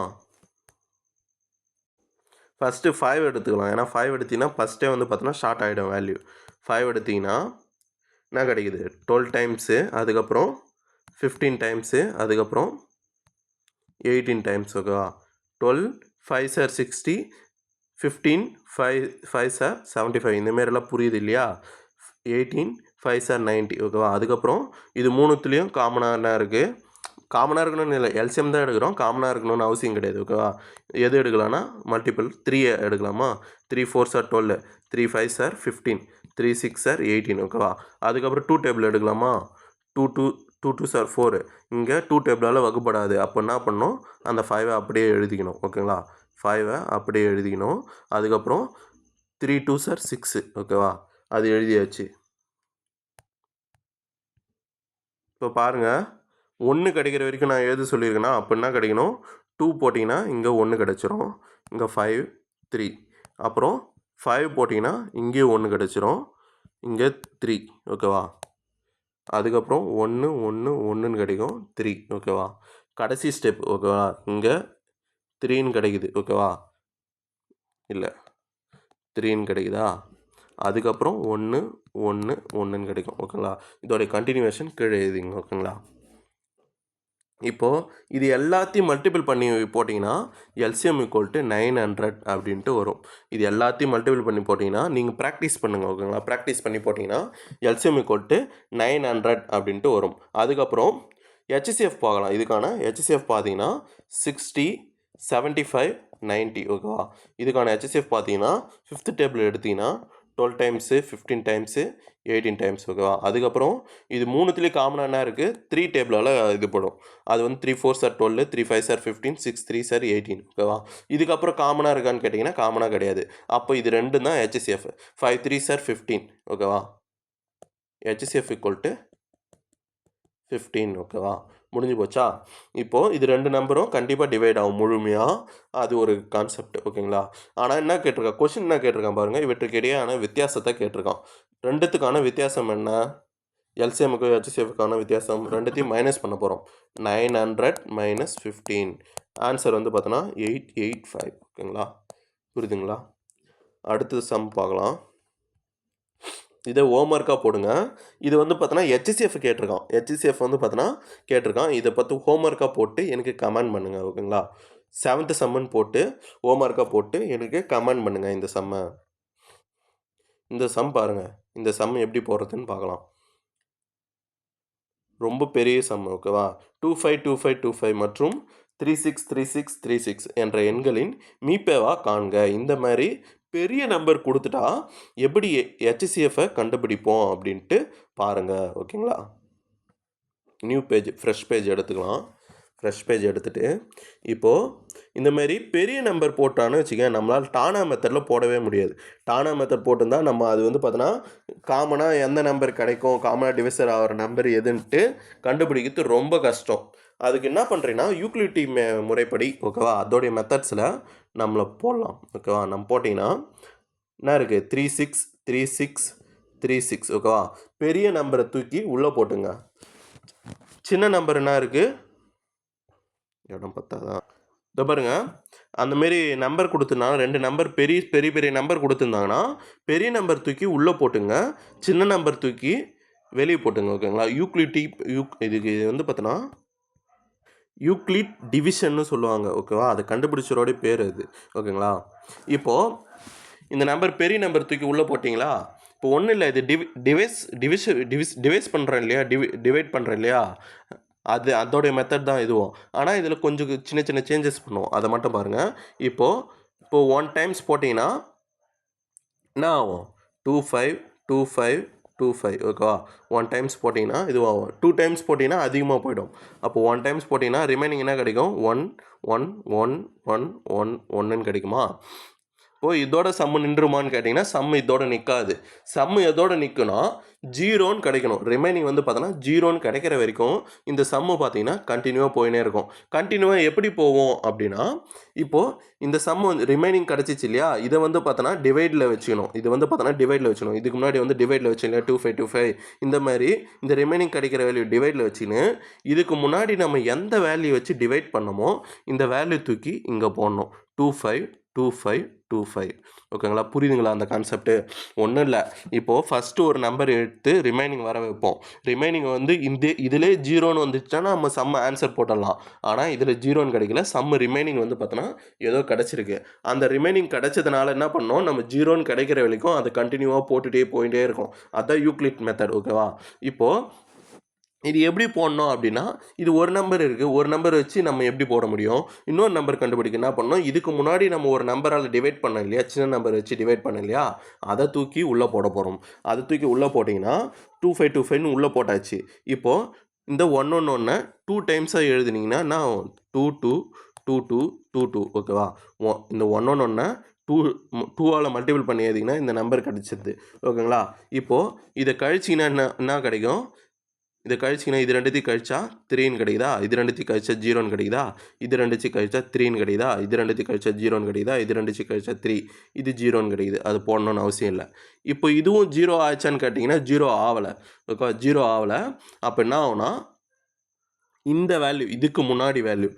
ஃபஸ்ட்டு 5 எடுத்துக்கலாம் ஏன்னா 5 எடுத்திங்கன்னா ஃபஸ்ட்டே வந்து பார்த்தோன்னா ஷார்ட் ஆகிடும் வேல்யூ 5 எடுத்திங்கன்னா என்ன கிடைக்குது 12 டைம்ஸு அதுக்கப்புறம் 15 டைம்ஸு அதுக்கப்புறம் 18 டைம்ஸ் ஓகேவா 12 5 சார் 60 15 5 சார் 75 இந்தமாரிலாம் புரியுது இல்லையா 18 5 சார் 90 ஓகேவா அதுக்கப்புறம் இது மூணுத்துலேயும் காமனாக என்ன இருக்குது காமனாக இருக்கணும்னு இல்லை எல்சிஎம் தான் எடுக்கிறோம் காமனாக இருக்கணும்னு அவசியம் கிடையாது ஓகேவா எது எடுக்கலாம்னா மல்டிபிள் 3 எடுக்கலாமா 3 4 சார் 12 3 5 சார் 15 3 6 சார் 18 ஓகேவா அதுக்கப்புறம் 2 டேபிள் எடுக்கலாமா 2 சார் 4 இங்கே 2 டேபிளால் வகுப்படாது அப்போ என்ன பண்ணணும் அந்த 5 அப்படியே எழுதிக்கணும் ஓகேங்களா 5 அப்படியே எழுதிக்கணும் அதுக்கப்புறம் 3 2 சார் 6 ஓகேவா அது எழுதியாச்சு இப்போ பாருங்கள் 1 கிடைக்கிற வரைக்கும் நான் எது சொல்லியிருக்கேன்னா அப்போ என்ன கிடைக்கணும் 2 போட்டிங்கன்னா இங்கே 1 கிடச்சிரும் இங்கே 5 3 அப்புறம் 5 போட்டிங்கன்னா இங்கேயும் 1 கிடச்சிரும் இங்கே 3 ஓகேவா அதுக்கப்புறம் 1 1 1ன்னு கிடைக்கும் 3 ஓகேவா கடைசி ஸ்டெப் ஓகேவா இங்கே 3ன்னு கிடைக்குது ஓகேவா இல்லை 3ன்னு கிடைக்குதா அதுக்கப்புறம் 1 1 1ன்னு கிடைக்கும் ஓகேங்களா இதோடைய கண்டினியூவேஷன் கீழே எழுதிங்க ஓகேங்களா இப்போது இது எல்லாத்தையும் மல்டிபிள் பண்ணி போட்டிங்கன்னா எல்சிஎம் ஈக்குவல் டு 900 அப்படின்ட்டு வரும் இது எல்லாத்தையும் மல்டிபிள் பண்ணி போட்டிங்கன்னா நீங்கள் ப்ராக்டிஸ் பண்ணுங்கள் ஓகேங்களா ப்ராக்டிஸ் பண்ணி போட்டிங்கன்னா எல்சிஎம் ஈக்குவல் டு 900 அப்படின்ட்டு வரும் அதுக்கப்புறம் HCF பார்க்கலாம் இதுக்கான HCF பார்த்தீங்கன்னா 60 75 90 ஓகேவா இதுக்கான HCF பார்த்தீங்கன்னா 5th டேபிள் எடுத்திங்கன்னா 12 டைம்ஸு 15 டைம்ஸு 18 டைம்ஸ் ஓகேவா அதுக்கப்புறம் இது மூணுத்துலேயும் காமனாக என்ன இருக்குது 3 டேபிளால் இது படும் அது வந்து 3 4 சார் 12 3 5 சார் 15 6 3 சார் 18 ஓகேவா இதுக்கப்புறம் காமனாக இருக்கான்னு கேட்டிங்கன்னா காமனாக கிடையாது அப்போ இது ரெண்டும் தான் HCF 5 3 சார் 15 ஓகேவா HCF ஈக்குவல் டு 15 ஓகேவா முடிஞ்சு போச்சா இப்போது இது 2 நம்பரும் கண்டிப்பாக டிவைட் ஆகும் முழுமையாக அது ஒரு கான்செப்ட் ஓகேங்களா ஆனால் என்ன கேட்டிருக்கான் கொஷின் என்ன கேட்டிருக்கான் பாருங்கள் இவற்றுக்கு இடையான வித்தியாசத்தை கேட்டிருக்கான் ரெண்டுத்துக்கான வித்தியாசம் என்ன எல்சிஎம்முக்கு HCFக்கான வித்தியாசம் ரெண்டுத்தையும் மைனஸ் பண்ண போகிறோம் 900 மைனஸ் 15 ஆன்சர் வந்து பார்த்தோன்னா 885 ஓகேங்களா புரியுதுங்களா அடுத்தது சம் பார்க்கலாம் இதை ஹோம்ஒர்க்காக போடுங்க. இது வந்து பார்த்தோன்னா HCF கேட்டிருக்கான். HCF வந்து பார்த்தோன்னா கேட்டிருக்கான். இதை பார்த்து ஹோம்ஒர்க்காக போட்டு எனக்கு கமெண்ட் பண்ணுங்கள். ஓகேங்களா? 7th சம்முன்னு போட்டு ஹோம்ஒர்க்காக போட்டு எனக்கு கமெண்ட் பண்ணுங்கள் இந்த சம்மை. இந்த சம் பாருங்கள். இந்த சம் எப்படி போடுறதுன்னு பார்க்கலாம். ரொம்ப பெரிய சம். ஓகேவா? 252525 மற்றும் 363636 என்ற எண்களின் மீப்பேவா காண்க. இந்த மாதிரி பெரிய நம்பர் கொடுத்துட்டா எப்படி HCFஐ கண்டுபிடிப்போம் அப்படின்ட்டு பாருங்கள். ஓகேங்களா? நியூ பேஜ், ஃப்ரெஷ் பேஜ் எடுத்துக்கலாம். ஃப்ரெஷ் பேஜ் எடுத்துகிட்டு இப்போது இந்தமாரி பெரிய நம்பர் போட்டான்னு வச்சுக்கோங்க, நம்மளால் டானா மெத்தடில் போடவே முடியாது. டானா மெத்தட் போட்டிருந்தால் நம்ம அது வந்து பார்த்தோன்னா காமனாக எந்த நம்பர் கிடைக்கும், காமனாக டிவைசர் ஆகிற நம்பர் எதுன்ட்டு கண்டுபிடிக்கிறது ரொம்ப கஷ்டம். அதுக்கு என்ன பண்ணுறீங்கன்னா யூக்ளிட்டி முறைப்படி, ஓகேவா, அதோடைய மெத்தட்ஸில் நம்மளை போடலாம். ஓகேவா? நம்ம போட்டிங்கன்னா என்ன இருக்குது, 363636. ஓகேவா? பெரிய நம்பரை தூக்கி உள்ளே போட்டுங்க. சின்ன நம்பர் என்ன இருக்குது, இடம் பத்தாதான். இதை பாருங்க, அந்தமாரி நம்பர் கொடுத்துருந்தாங்க, 2 நம்பர் பெரிய பெரிய பெரிய நம்பர் கொடுத்துருந்தாங்கன்னா பெரிய நம்பர் தூக்கி உள்ளே போட்டுங்க, சின்ன நம்பர் தூக்கி வெளியே போட்டுங்க. ஓகேங்களா? இதுக்கு வந்து பார்த்தோன்னா யூக்ளிட் டிவிஷன்னு சொல்லுவாங்க. ஓகேவா? அதை கண்டுபிடிச்சரோடைய பேர் அது. ஓகேங்களா? இப்போது இந்த நம்பர் பெரிய நம்பர் தூக்கி உள்ளே போட்டிங்களா? இப்போ ஒன்றும் இல்லை, இது டிவைஸ் பண்ணுறேன் இல்லையா, டிவைட் பண்ணுறேன் இல்லையா, அதோடைய மெத்தட் தான் இதுவும். ஆனால் இதில் கொஞ்சம் சின்ன சின்ன சேஞ்சஸ் பண்ணுவோம். அதை மட்டும் பாருங்கள். இப்போது 1 டைம்ஸ் போட்டிங்கன்னா என்ன ஆகும், 252525. ஓகேவா? 1 டைம்ஸ் போட்டிங்கன்னா இதுவாகும். 2 டைம்ஸ் போட்டிங்கன்னா அதிகமாக போய்டும். அப்போ 1 டைம்ஸ் போட்டிங்கன்னா ரிமைனிங் என்ன கிடைக்கும், 1 1 1 1 1 1ன்னு கிடைக்குமா? இப்போது இதோட சம்மு நின்றுமான்னு கேட்டிங்கன்னா சம்மு இதோட நிற்காது. சம்மு எதோட நிற்குன்னா 0ன்னு கிடைக்கணும். ரிமைனிங் வந்து பார்த்தோன்னா 0ன்னு கிடைக்கிற வரைக்கும் இந்த சம்மு பார்த்தீங்கன்னா கண்டினியூவாக போயினே இருக்கும். கண்டினியூவாக எப்படி போவோம் அப்படின்னா, இப்போது இந்த சம்மு வந்து ரிமைனிங் கிடச்சிச்சு இல்லையா, இதை வந்து பார்த்தோன்னா டிவைடில் வச்சுக்கணும். இது வந்து பார்த்தோன்னா டிவைடில் வச்சுக்கணும். இதுக்கு முன்னாடி வந்து டிவைடில் வச்சு இல்லையா, 2525 இந்த மாதிரி இந்த ரிமைனிங் கிடைக்கிற வேல்யூ டிவைடில் வச்சுன்னு இதுக்கு முன்னாடி நம்ம எந்த வேல்யூ வச்சு டிவைட் பண்ணமோ இந்த வேல்யூ தூக்கி இங்கே போடணும். 252525. ஓகேங்களா? புரியுதுங்களா அந்த கான்செப்ட்டு? ஒன்றும் இல்லை, இப்போது ஃபஸ்ட்டு ஒரு நம்பர் எடுத்து ரிமைனிங் வர வைப்போம். ரிமைனிங் வந்து இதிலே 0ன்னு வந்துச்சுன்னா நம்ம சம்ம ஆன்சர் போட்டுடலாம். ஆனால் இதில் 0ன்னு கிடைக்கல, சம்மு ரிமைனிங் வந்து பார்த்தோன்னா ஏதோ கிடச்சிருக்கு. அந்த ரிமைனிங் கிடச்சதுனால என்ன பண்ணோம், நம்ம 0ன்னு கிடைக்கிற வரைக்கும் அதை கண்டினியூவாக போட்டுகிட்டே போயிட்டே இருக்கும். அதுதான் யூக்ளிட் மெத்தட். ஓகேவா? இப்போது இது எப்படி போடணும் அப்படின்னா, இது ஒரு நம்பர் இருக்குது, ஒரு நம்பர் வச்சு நம்ம எப்படி போட முடியும், இன்னொரு நம்பர் கண்டுபிடிக்க என்ன பண்ணணும், இதுக்கு முன்னாடி நம்ம ஒரு நம்பரால் டிவைட் பண்ணோம் இல்லையா, சின்ன நம்பர் வச்சு டிவைட் பண்ணோம் இல்லையா, அதை தூக்கி உள்ளே போட போகிறோம். அதை தூக்கி உள்ளே போட்டிங்கன்னா 2525ன்னு உள்ளே போட்டாச்சு. இப்போது இந்த 111 2 டைம்ஸாக எழுதுனீங்கன்னா நான் 222222. ஓகேவா? இந்த 111 2ஆல் மல்டிபிள் பண்ணி எழுதிங்கன்னா இந்த நம்பர் கிடச்சிருது. ஓகேங்களா? இப்போது இதை கழிச்சிங்கன்னா என்ன கிடைக்கும், இதை கழிச்சிங்கன்னா இது ரெண்டுத்தையும் கழிச்சா 3ன்னு கிடைக்குதா, இது ரெண்டுத்தையும் கழிச்சா 0ன்னு கிடைக்குதா, இது ரெண்டுத்தையும் கழிச்சா 3ன்னு கிடைக்குதா, இது ரெண்டுத்தையும் கழிச்சா 0ன்னு கிடைக்குதா, இது ரெண்டுத்தையும் கழிச்சா 3, இது 0ன்னு கிடைக்குது. அது போடணும்னு அவசியம் இல்லை. இப்போ இதுவும் 0 ஆச்சான்னு கேட்டிங்கன்னா 0 ஆகலை. ஓகே, 0 ஆகலை. அப்போ என்ன ஆகும்னா இந்த வேல்யூ, இதுக்கு முன்னாடி வேல்யூ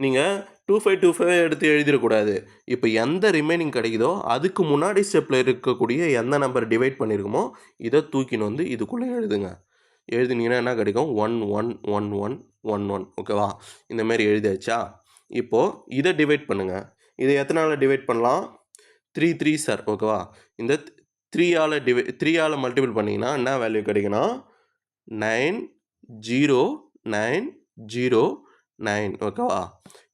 நீங்கள் 2525 எடுத்து எழுதிடக்கூடாது. இப்போ எந்த ரிமைனிங் கிடைக்குதோ அதுக்கு முன்னாடி ஸ்டெப்பில் இருக்கக்கூடிய எந்த நம்பர் டிவைட் பண்ணியிருக்குமோ இதை தூக்கின்னு வந்து இதுக்குள்ளே எழுதுங்க. எழுதினீங்கன்னா என்ன கிடைக்கும், 111111. ஓகேவா? இந்தமாரி எழுதியாச்சா? இப்போது இதை டிவைட் பண்ணுங்கள். இதை எத்தனால் டிவைட் பண்ணலாம், 3 3 சார். ஓகேவா? இந்த 3ஆல் மல்டிபிள் பண்ணிங்கன்னா என்ன வேல்யூ கிடைக்குன்னா 90909. ஓகேவா?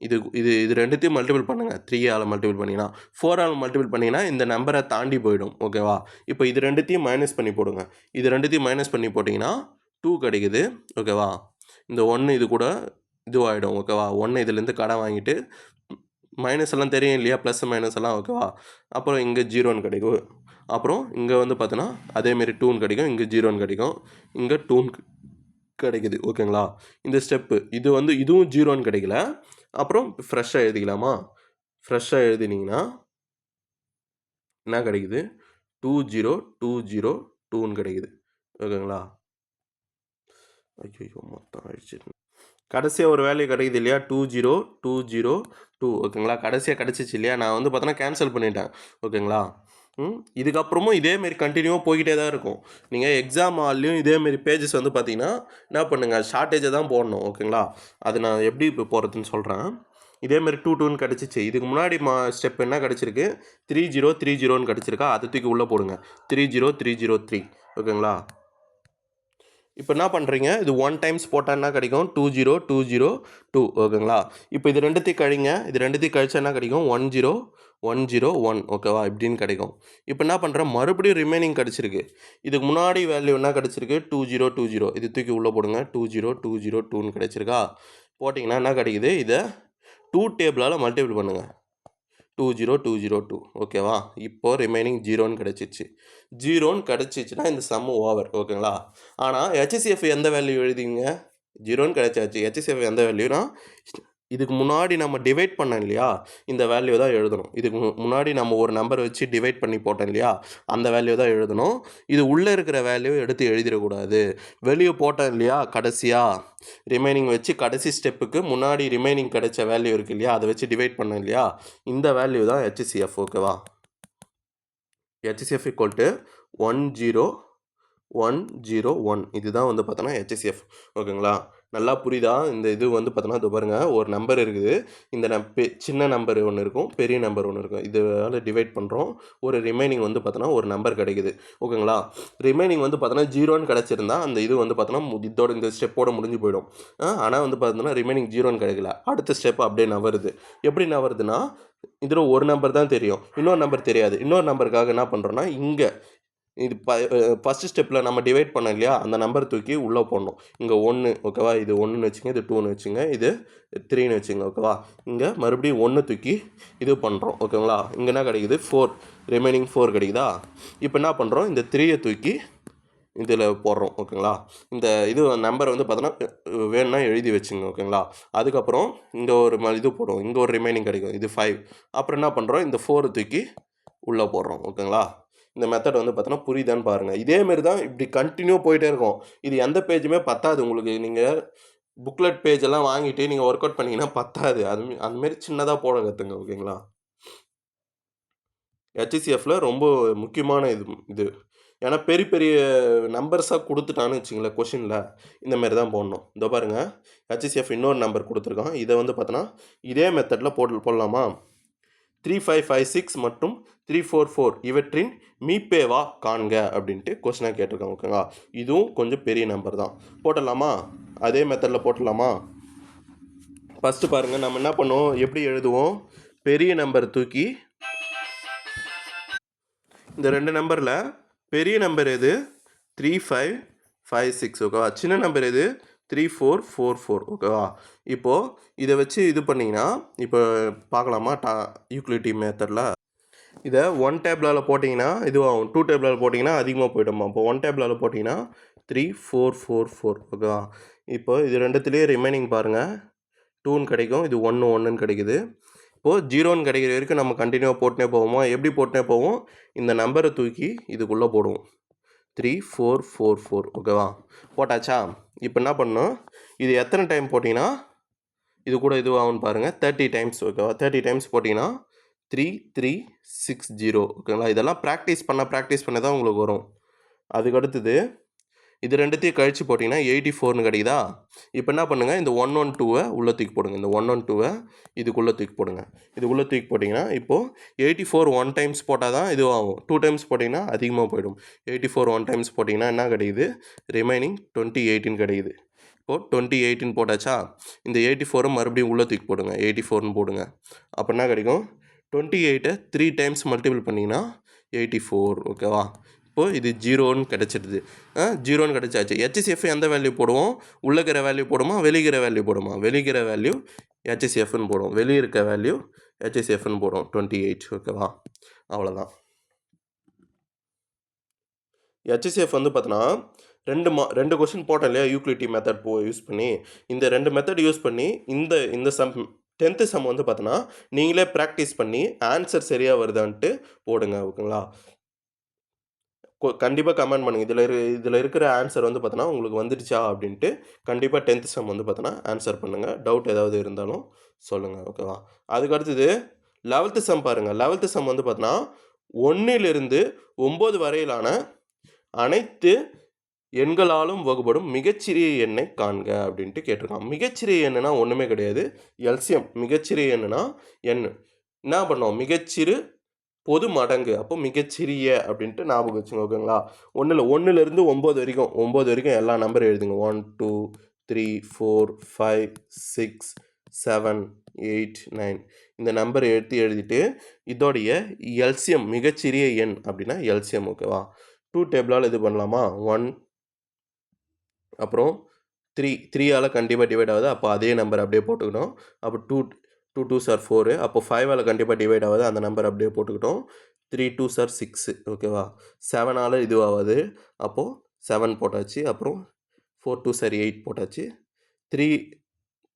இது இது இது ரெண்டுத்தையும் மல்டிபிள் பண்ணுங்கள். 3ஆல் மல்டிபிள் பண்ணிங்கன்னா 4ஆல் மல்டிபிள் பண்ணிங்கன்னா இந்த நம்பரை தாண்டி போயிடும். ஓகேவா? இப்போ இது ரெண்டுத்தையும் மைனஸ் பண்ணி போடுங்க. இது ரெண்டுத்தையும் மைனஸ் பண்ணி போட்டிங்கன்னா 2 கிடைக்குது. ஓகேவா? இந்த 1 இது கூட இதுவாகிடும். ஓகேவா? 1 இதுலேருந்து கடன் வாங்கிட்டு மைனஸ் எல்லாம் தெரியும் இல்லையா, ப்ளஸ் மைனஸ் எல்லாம். ஓகேவா? அப்புறம் இங்கே 0ன்னு கிடைக்கும். அப்புறம் இங்கே வந்து பார்த்தோன்னா அதேமாரி 2ன்னு கிடைக்கும், இங்கே 0ன்னு கிடைக்கும், இங்கே 2ன்னு கிடைக்குது. ஓகேங்களா? இந்த ஸ்டெப்பு இது வந்து இதுவும் 0ன்னு கிடைக்கல. அப்புறம் ஃப்ரெஷ்ஷாக எழுதிக்கலாமா? ஃப்ரெஷ்ஷாக எழுதினீங்கன்னா என்ன கிடைக்குது, 20202ன்னு கிடைக்குது. ஓகேங்களா? ஐயோ மொத்தம் ஆயிடுச்சு. கடைசியாக ஒரு வேல்யூ கிடைக்குது இல்லையா, 20202. ஓகேங்களா? கடைசியாக கிடச்சிச்சு இல்லையா, நான் வந்து பார்த்தோன்னா கேன்சல் பண்ணிட்டேன். ஓகேங்களா? இதுக்கப்புறமும் இதேமாரி கண்டினியூவாக போய்கிட்டே தான் இருக்கும். நீங்கள் எக்ஸாம் ஹால்லையும் இதேமாரி பேஜஸ் வந்து பார்த்தீங்கன்னா என்ன பண்ணுங்கள், ஷார்ட்டேஜை தான் போடணும். ஓகேங்களா? அது நான் எப்படி இப்போ போகிறதுன்னு சொல்கிறேன். இதேமாரி 2 கிடச்சிச்சு. இதுக்கு முன்னாடி ஸ்டெப் என்ன கிடச்சிருக்கு, 3030ன்னு கிடச்சிருக்கா, அதை தூக்கி உள்ளே போடுங்க. 30303. ஓகேங்களா? இப்போ என்ன பண்ணுறீங்க, இது 1 டைம்ஸ் போட்டால் என்ன கிடைக்கும், 20202. ஓகேங்களா? இப்போ இது ரெண்டுத்தையும் கழிங்க. இது ரெண்டுத்தையும் கழிச்சா என்ன கிடைக்கும், 10101. ஓகேவா? இப்படின்னு கிடைக்கும். இப்போ என்ன பண்ணுறேன், மறுபடியும் ரிமைனிங் கிடச்சிருக்கு. இதுக்கு முன்னாடி வேல்யூ என்ன கிடச்சிருக்கு, 2020. இது தூக்கி உள்ளே போடுங்க. 20202ன்னு கிடச்சிருக்கா. போட்டிங்கன்னா என்ன கிடைக்குது, இதை 2 டேபிளால் மல்டிபிள் பண்ணுங்கள். 20202. ஓகேவா? இப்போ ரிமைனிங் 0ன்னு கிடச்சிச்சு. 0ன்னு கிடச்சிச்சுன்னா இந்த சம்மு ஓவர். ஓகேங்களா? ஆனால் HCF எந்த வேல்யூ எழுதிங்க, 0ன்னு கிடச்சாச்சு. HCF எந்த வேல்யூனா, இதுக்கு முன்னாடி நம்ம டிவைட் பண்ணோம் இல்லையா, இந்த வேல்யூ தான் எழுதணும். இதுக்கு முன்னாடி நம்ம ஒரு நம்பர் வச்சு டிவைட் பண்ணி போட்டோம் இல்லையா, அந்த வேல்யூ தான் எழுதணும். இது உள்ளே இருக்கிற வேல்யூ எடுத்து எழுதிடக்கூடாது. வெளியே போட்டோம் இல்லையா கடைசியாக, ரிமைனிங் வச்சு கடைசி ஸ்டெப்புக்கு முன்னாடி ரிமைனிங் கிடைச்ச வேல்யூ இருக்குது இல்லையா, அதை வச்சு டிவைட் பண்ணோம் இல்லையா, இந்த வேல்யூ தான் HCF. ஓகேவா? HCF = 10101. இதுதான் வந்து பார்த்தோன்னா HCF. ஓகேங்களா? நல்லா புரியுதா? இந்த இது வந்து பார்த்தோன்னா இது பாருங்கள், ஒரு நம்பர் இருக்குது. இந்த சின்ன நம்பர் ஒன்று இருக்கும், பெரிய நம்பர் ஒன்று இருக்கும். இதால் டிவைட் பண்ணுறோம். ஒரு ரிமைனிங் வந்து பார்த்தோன்னா ஒரு நம்பர் கிடைக்குது. ஓகேங்களா? ரிமைனிங் வந்து பார்த்தோன்னா 0ன்னு கிடச்சிருந்தா அந்த இது வந்து பார்த்தோன்னா இதோட இந்த ஸ்டெப்போடு முடிஞ்சு போயிடும். ஆனால் வந்து பார்த்தோன்னா ரிமைனிங் 0ன்னு கிடைக்கல. அடுத்த ஸ்டெப் அப்படியே நவருது. எப்படி நவருதுன்னா, இதில் ஒரு நம்பர் தான் தெரியும், இன்னொரு நம்பர் தெரியாது. இன்னொரு நம்பருக்காக என்ன பண்ணுறோன்னா, இங்கே இது ஃபஸ்ட்டு ஸ்டெப்பில் நம்ம டிவைட் பண்ணோம் இல்லையா, அந்த நம்பர் தூக்கி உள்ளே போடணும். இங்கே 1. ஓகேவா? இது 1ன்னு வச்சுங்க, இது 2ன்னு வச்சுங்க, இது 3ன்னு வச்சுங்க. ஓகேவா? இங்கே மறுபடியும் 1 தூக்கி இது பண்ணுறோம். ஓகேங்களா? இங்கே என்ன கிடைக்குது, 4. ரிமைனிங் 4 கிடைக்குதா? இப்போ என்ன பண்ணுறோம், இந்த 3யை தூக்கி இதில் போடுறோம். ஓகேங்களா? இந்த இது நம்பர் வந்து பார்த்தோன்னா வேணும்னா எழுதி வச்சுங்க. ஓகேங்களா? அதுக்கப்புறம் இங்கே ஒரு இது போடுவோம், இங்கே ஒரு ரிமைனிங் கிடைக்கும், இது 5. அப்புறம் என்ன பண்ணுறோம், இந்த 4 தூக்கி உள்ளே போடுறோம். ஓகேங்களா? இந்த மெத்தட் வந்து பார்த்தோன்னா புரியுதான்னு பாருங்கள். இதேமாரி தான் இப்படி கண்டினியூ போயிட்டே இருக்கும். இது எந்த பேஜுமே பத்தாது உங்களுக்கு. நீங்கள் புக்லெட் பேஜ் எல்லாம் வாங்கிட்டு நீங்கள் ஒர்க் அவுட் பண்ணிங்கன்னா பத்தாது. அதுமாரி சின்னதாக போட கற்றுங்க. ஓகேங்களா? HCFல ரொம்ப முக்கியமான இது. ஏன்னா பெரிய பெரிய நம்பர்ஸாக கொடுத்துட்டான்னு வச்சுங்களேன் கொஷினில், இந்தமாரி தான் போடணும். இதோ பாருங்கள், HCF இன்னொரு நம்பர் கொடுத்துருக்கான். இதை வந்து பார்த்தோன்னா இதே மெத்தடில் போடலாமா, 3556 மற்றும் 344 இவற்றின் மீப்பேவா காண்க அப்படின்ட்டு கொஸ்டினாக கேட்டிருக்காங்க. ஓகேங்களா? இதுவும் கொஞ்சம் பெரிய நம்பர் தான். போட்டலாமா, அதே மெத்தடில் போட்டலாமா. ஃபஸ்ட்டு பாருங்கள், நம்ம என்ன பண்ணுவோம், எப்படி எழுதுவோம், பெரிய நம்பர் தூக்கி இந்த 2 நம்பரில் பெரிய நம்பர் எது, 3556. ஓகேவா? சின்ன நம்பர் எது, 3444. ஓகேவா? இப்போது இதை வச்சு இது பண்ணிங்கன்னா இப்போ பார்க்கலாமா, யூக்ளிட் மெத்தடில் இதை 1 டேபிளால் போட்டிங்கன்னா இதுவாகும், 2 டேபிளால் போட்டிங்கன்னா அதிகமாக போய்ட்டோமா. இப்போ 1 டேபிளால் போட்டிங்கன்னா 3444. ஓகேவா? இப்போ இது ரெண்டுத்துலேயே ரிமைனிங் பாருங்கள், 2ன்னு கிடைக்கும், இது 1ன்னு கிடைக்குது. இப்போது 0ன்னு கிடைக்கிற வரைக்கும் நம்ம கண்டினியூவாக போட்டுனே போவோமா. எப்படி போட்டுனே போவோம், இந்த நம்பரை தூக்கி இதுக்குள்ளே போடுவோம், 3444. ஓகேவா? போட்டாச்சா? இப்போ என்ன பண்ணணும், இது எத்தனை டைம் போட்டிங்கன்னா இது கூட இதுவாகும்னு பாருங்கள், 30 டைம்ஸ். ஓகேவா? 30 டைம்ஸ் போட்டிங்கன்னா 3360. ஓகேங்களா? இதெல்லாம் ப்ராக்டிஸ் பண்ண தான் உங்களுக்கு வரும். அதுக்கடுத்தது இது ரெண்டுத்தையும் கழித்து போட்டிங்கன்னா 84ன்னு கிடைக்குதா. இப்போ என்ன பண்ணுங்கள், இந்த 112 உள்ளே தூக்கி போடுங்க. இந்த 112 இதுக்குள்ளே தூக்கி போடுங்க. இதுக்குள்ளே தூக்கி போட்டிங்கன்னா இப்போது 84 1 டைம்ஸ் போட்டால் தான் இதுவாகும். 2 டைம்ஸ் போட்டிங்கன்னா அதிகமாக போயிடும். 84 1 டைம்ஸ் போட்டிங்கன்னா என்ன கிடைக்குது, ரிமைனிங் 2018 கிடைக்குது. இப்போது 2018 போட்டாச்சா, இந்த 84 மறுபடியும் உள்ளே தூக்கி போடுங்க, 84ன்னு போடுங்க. அப்போ என்ன கிடைக்கும், 28 3 டைம்ஸ் மல்டிபிள் பண்ணிங்கன்னா 84. ஓகேவா? இப்போது இது 0ன்னு கிடச்சிடுது. 0ன்னு கிடச்சாச்சு. HCF எந்த வேல்யூ போடுவோம், உள்ளக்கிற வேல்யூ போடுமா, வெளிக்கிற வேல்யூ போடுமா, வெளிக்கிற வேல்யூ HCFன்னு போடுவோம், வெளியே இருக்க வேல்யூ HCFன்னு போடுவோம், 28. ஓகேவா? அவ்வளோதான். HCF வந்து பார்த்தோன்னா 2 கொஸ்டின் போட்டோம் இல்லையா, யூக்ளிட் மெத்தட் யூஸ் பண்ணி. இந்த 2 மெத்தட் யூஸ் பண்ணி இந்த சம் 10th சம் வந்து பார்த்தோன்னா நீங்களே ப்ராக்டிஸ் பண்ணி ஆன்சர் சரியாக வருதான்ட்டு போடுங்க. ஓகேங்களா? கண்டிப்பாக கமெண்ட் பண்ணுங்கள். இதில் இருக்கிற ஆன்சர் வந்து பார்த்தோன்னா உங்களுக்கு வந்துடுச்சா அப்படின்ட்டு. கண்டிப்பாக 10th சம் வந்து பார்த்தோன்னா ஆன்சர் பண்ணுங்கள். டவுட் ஏதாவது இருந்தாலும் சொல்லுங்கள். ஓகேவா? அதுக்கு அடுத்தது 11th சம் பாருங்கள். 11th சம் வந்து பார்த்தோன்னா 1லிருந்து 9 வரையிலான அனைத்து எண்களாலும் வகுப்படும் மிகச்சிறிய எண்ணை காண்க அப்படின்ட்டு கேட்டிருக்கான். மிகச்சிறிய எண்ணுனா ஒன்றுமே கிடையாது, எல்சிஎம். மிகச்சிறிய எண்ணுனா எண் என்ன பண்ணோம், மிகச்சிறு பொது மடங்கு. அப்போ மிகச்சிறிய அப்படின்ட்டு ஞாபகம் வச்சுங்க. ஓகேங்களா? 1லிருந்து 9 வரைக்கும் எல்லா நம்பரும் எழுதுங்க. 1 2 3 4 5 6 7 8 9 இந்த நம்பர் எழுதிட்டு இதோடைய எல்சிஎம் மிகச்சிறிய எண் அப்படின்னா எல்சிஎம். ஓகேவா? 2 டேபிளால் இது பண்ணலாமா? 1 அப்புறம் 3ஆல் கண்டிப்பாக டிவைட் ஆகுது, அப்போ அதே நம்பர் அப்படியே போட்டுக்கணும். அப்போ 2 2s are 4. அப்போ 5ஆல் கண்டிப்பாக டிவைட் ஆகுது, அந்த நம்பர் அப்படியே போட்டுக்கிட்டோம். 3 2s are 6. ஓகேவா? 7ஆல் இதுவாகுது, அப்போது 7 போட்டாச்சு. அப்புறம் 4 2s are 8 போட்டாச்சு.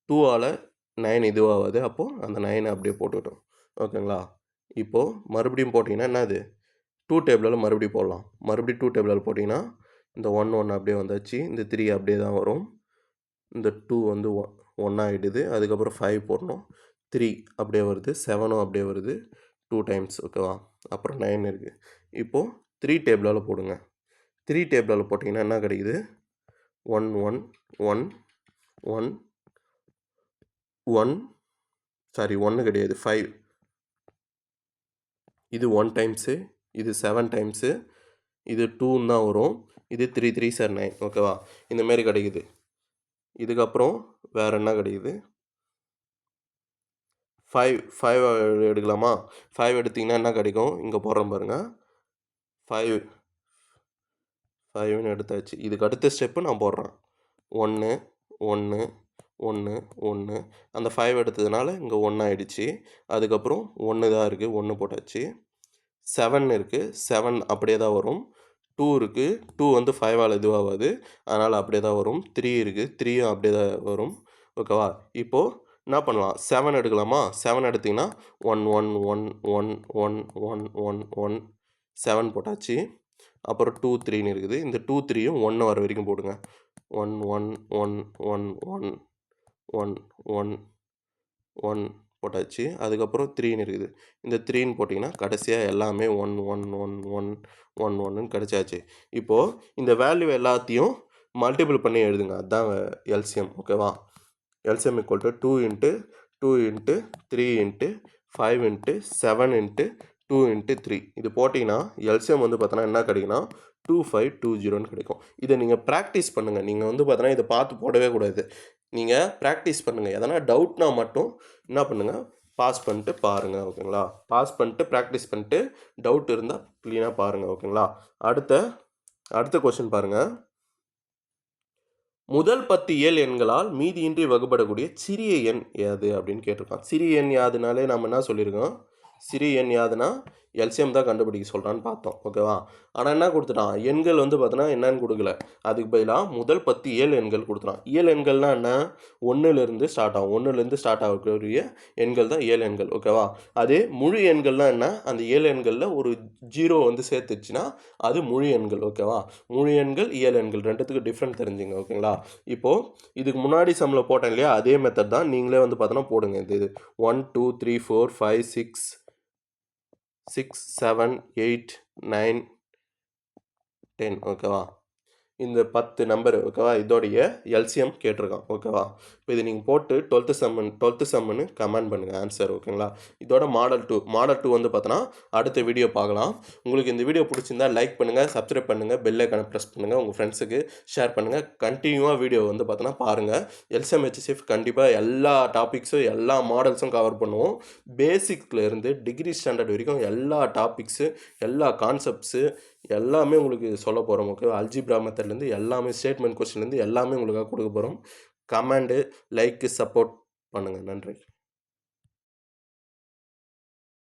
2ஆல் 9 இதுவாகுது, அப்போது அந்த 9 அப்படியே போட்டுக்கிட்டோம். ஓகேங்களா? இப்போது மறுபடியும் போட்டிங்கன்னா என்னது, 2 டேபிளால் மறுபடியும் போடலாம். மறுபடியும் 2 டேபிளால் போட்டிங்கன்னா இந்த 1 அப்படியே வந்தாச்சு. இந்த 3 அப்படியே தான் வரும். இந்த 2 வந்து 1 ஆகிடுது. அதுக்கப்புறம் 5 போடணும். 3 அப்படியே வருது. 7ம் அப்படியே வருது 2 டைம்ஸ். ஓகேவா? அப்புறம் 9 இருக்குது. இப்போது 3 டேபிளால் போடுங்க. 3 டேபிளால் போட்டிங்கன்னா என்ன கிடைக்குது, 1 1 1 1 1 சாரி 1 கிடையாது 5. இது 1 டைம்ஸு, இது 7 டைம்ஸு, இது 2ன்னு தான் வரும். இது 3 3s are 9. ஓகேவா? இந்தமாரி கிடைக்குது. இதுக்கப்புறம் வேறு என்ன கிடைக்குது, 5 எடுக்கலாமா? 5 எடுத்திங்கன்னா என்ன கிடைக்கும், இங்கே போடுறேன் பாருங்கள். 5ன்னு எடுத்தாச்சு. இதுக்கு அடுத்த ஸ்டெப்பு நான் போடுறேன். 1 1 1 1 அந்த 5 எடுத்ததுனால இங்கே 1 ஆகிடுச்சு. அதுக்கப்புறம் 1 தான் இருக்குது, 1 போட்டாச்சு. 7 இருக்குது, 7 அப்படியே தான் வரும். 2 இருக்குது, 2 வந்து 5ஆல் இதுவாகாது, அதனால் அப்படியே தான் வரும். 3 இருக்குது, 3யும் அப்படியே தான் வரும். ஓகேவா? இப்போது என்ன பண்ணலாம், 7 எடுக்கலாமா? 7 எடுத்திங்கன்னா 1 1 1 1 1 1 1 1 7 போட்டாச்சு. அப்புறம் 2 3ன்னு இருக்குது. இந்த 2 3யும் 1 வர வரைக்கும் போடுங்க. 1 1 1 1 1 1 1 1 போட்டாச்சு. அதுக்கப்புறம் 3ன்னு இருக்குது. இந்த 3ன்னு போட்டிங்கன்னா கடைசியாக எல்லாமே 1 1 1 1 1 1ன்னு கிடச்சாச்சு. இப்போது இந்த வேல்யூ எல்லாத்தையும் மல்டிபிள் பண்ணி எழுதுங்க. அதுதான் எல்சிஎம். ஓகேவா? எல்சிஎம் = 2 × 2 × 3 × 5 × 7 × 2 × 3. இது போட்டிங்கன்னா எல்சிஎம் வந்து பார்த்தோன்னா என்ன கிடைக்குன்னா 2520ன்னு கிடைக்கும். இதை நீங்கள் ப்ராக்டிஸ் பண்ணுங்கள். நீங்கள் வந்து பார்த்தோன்னா இதை பார்த்து போடவே கூடாது. நீங்கள் ப்ராக்டிஸ் பண்ணுங்கள். எதனா டவுட்னா மட்டும் என்ன பண்ணுங்கள், பாஸ் பண்ணிட்டு பாருங்கள். ஓகேங்களா? பாஸ் பண்ணிட்டு ப்ராக்டிஸ் பண்ணிட்டு டவுட் இருந்தால் க்ளீனாக பாருங்கள். ஓகேங்களா? அடுத்த கொஸ்டின் பாருங்கள். முதல் 10 இயல் எண்களால் மீதியின்றி வகுப்படக்கூடிய சிறிய எண் யாது அப்படின்னு கேட்டிருக்கான். சிறிய எண் யாதுனாலே நம்ம என்ன சொல்லியிருக்கோம், சிறிய எண் யாதுன்னா எல்சிஎம் தான் கண்டுபிடிக்க சொல்கிறான்னு பார்த்தோம். ஓகேவா? ஆனால் என்ன கொடுத்துட்டான், எண்கள் வந்து பார்த்தோன்னா என்னன்னு கொடுக்கல. அதுக்கு பதிலாக முதல் 10 இயல் எண்கள் கொடுத்துட்டான். இயல் எண்கள்னால் என்ன, 1லேருந்து ஸ்டார்ட் ஆகும். 1லேருந்து ஸ்டார்ட் ஆகக்கூடிய எண்கள் தான் இயல் எண்கள். ஓகேவா? அதே முழு எண்கள்னால் என்ன, அந்த இயல் எண்களில் ஒரு 0 வந்து சேர்த்துச்சுன்னா அது முழு எண்கள். ஓகேவா? முழு எண்கள் இயல் எண்கள் ரெண்டுத்துக்கு டிஃப்ரெண்ட் தெரிஞ்சுங்க. ஓகேங்களா? இப்போது இதுக்கு முன்னாடி சம்மில் போட்டேன் இல்லையா, அதே மெத்தட் தான் நீங்களே வந்து பார்த்தோன்னா போடுங்க. இது 1 2 3 4 5 6 7 8 9 10. ஓகேவா? இந்த 10 நம்பர். ஓகேவா? இதோடைய எல்சிஎம் கேட்டிருக்கான். ஓகேவா? இப்போ இது நீங்கள் போட்டு 12th சம்முன்னு கமெண்ட் பண்ணுங்கள் ஆன்சர். ஓகேங்களா? இதோட மாடல் 2 வந்து பார்த்தோன்னா அடுத்த வீடியோ பார்க்கலாம். உங்களுக்கு இந்த வீடியோ பிடிச்சிருந்தா லைக் பண்ணுங்கள், சப்ஸ்கிரைப் பண்ணுங்கள், பெல் ஐக்கானை ப்ரெஸ் பண்ணுங்கள், உங்கள் ஃப்ரெண்ட்ஸுக்கு ஷேர் பண்ணுங்கள். கண்டினியூவாக வீடியோ வந்து பார்த்தோன்னா பாருங்கள். எல்சிஎம் ஹெச்சிஎஃப் கண்டிப்பாக எல்லா டாபிக்ஸும் எல்லா மாடல்ஸும் கவர் பண்ணுவோம். பேசிக்லேருந்து டிகிரி ஸ்டாண்டர்ட் வரைக்கும் எல்லா டாபிக்ஸு, எல்லா கான்செப்ட்ஸு எல்லாமே உங்களுக்கு சொல்ல போகிறோம். ஓகே? அல்ஜிப்ரா மெத்தட்லேருந்து எல்லாமே, ஸ்டேட்மெண்ட் கொஸ்டின்லேருந்து எல்லாமே உங்களுக்காக கொடுக்க போகிறோம். கமெண்டு, லைக்கு, சப்போர்ட் பண்ணுங்கள். நன்றி.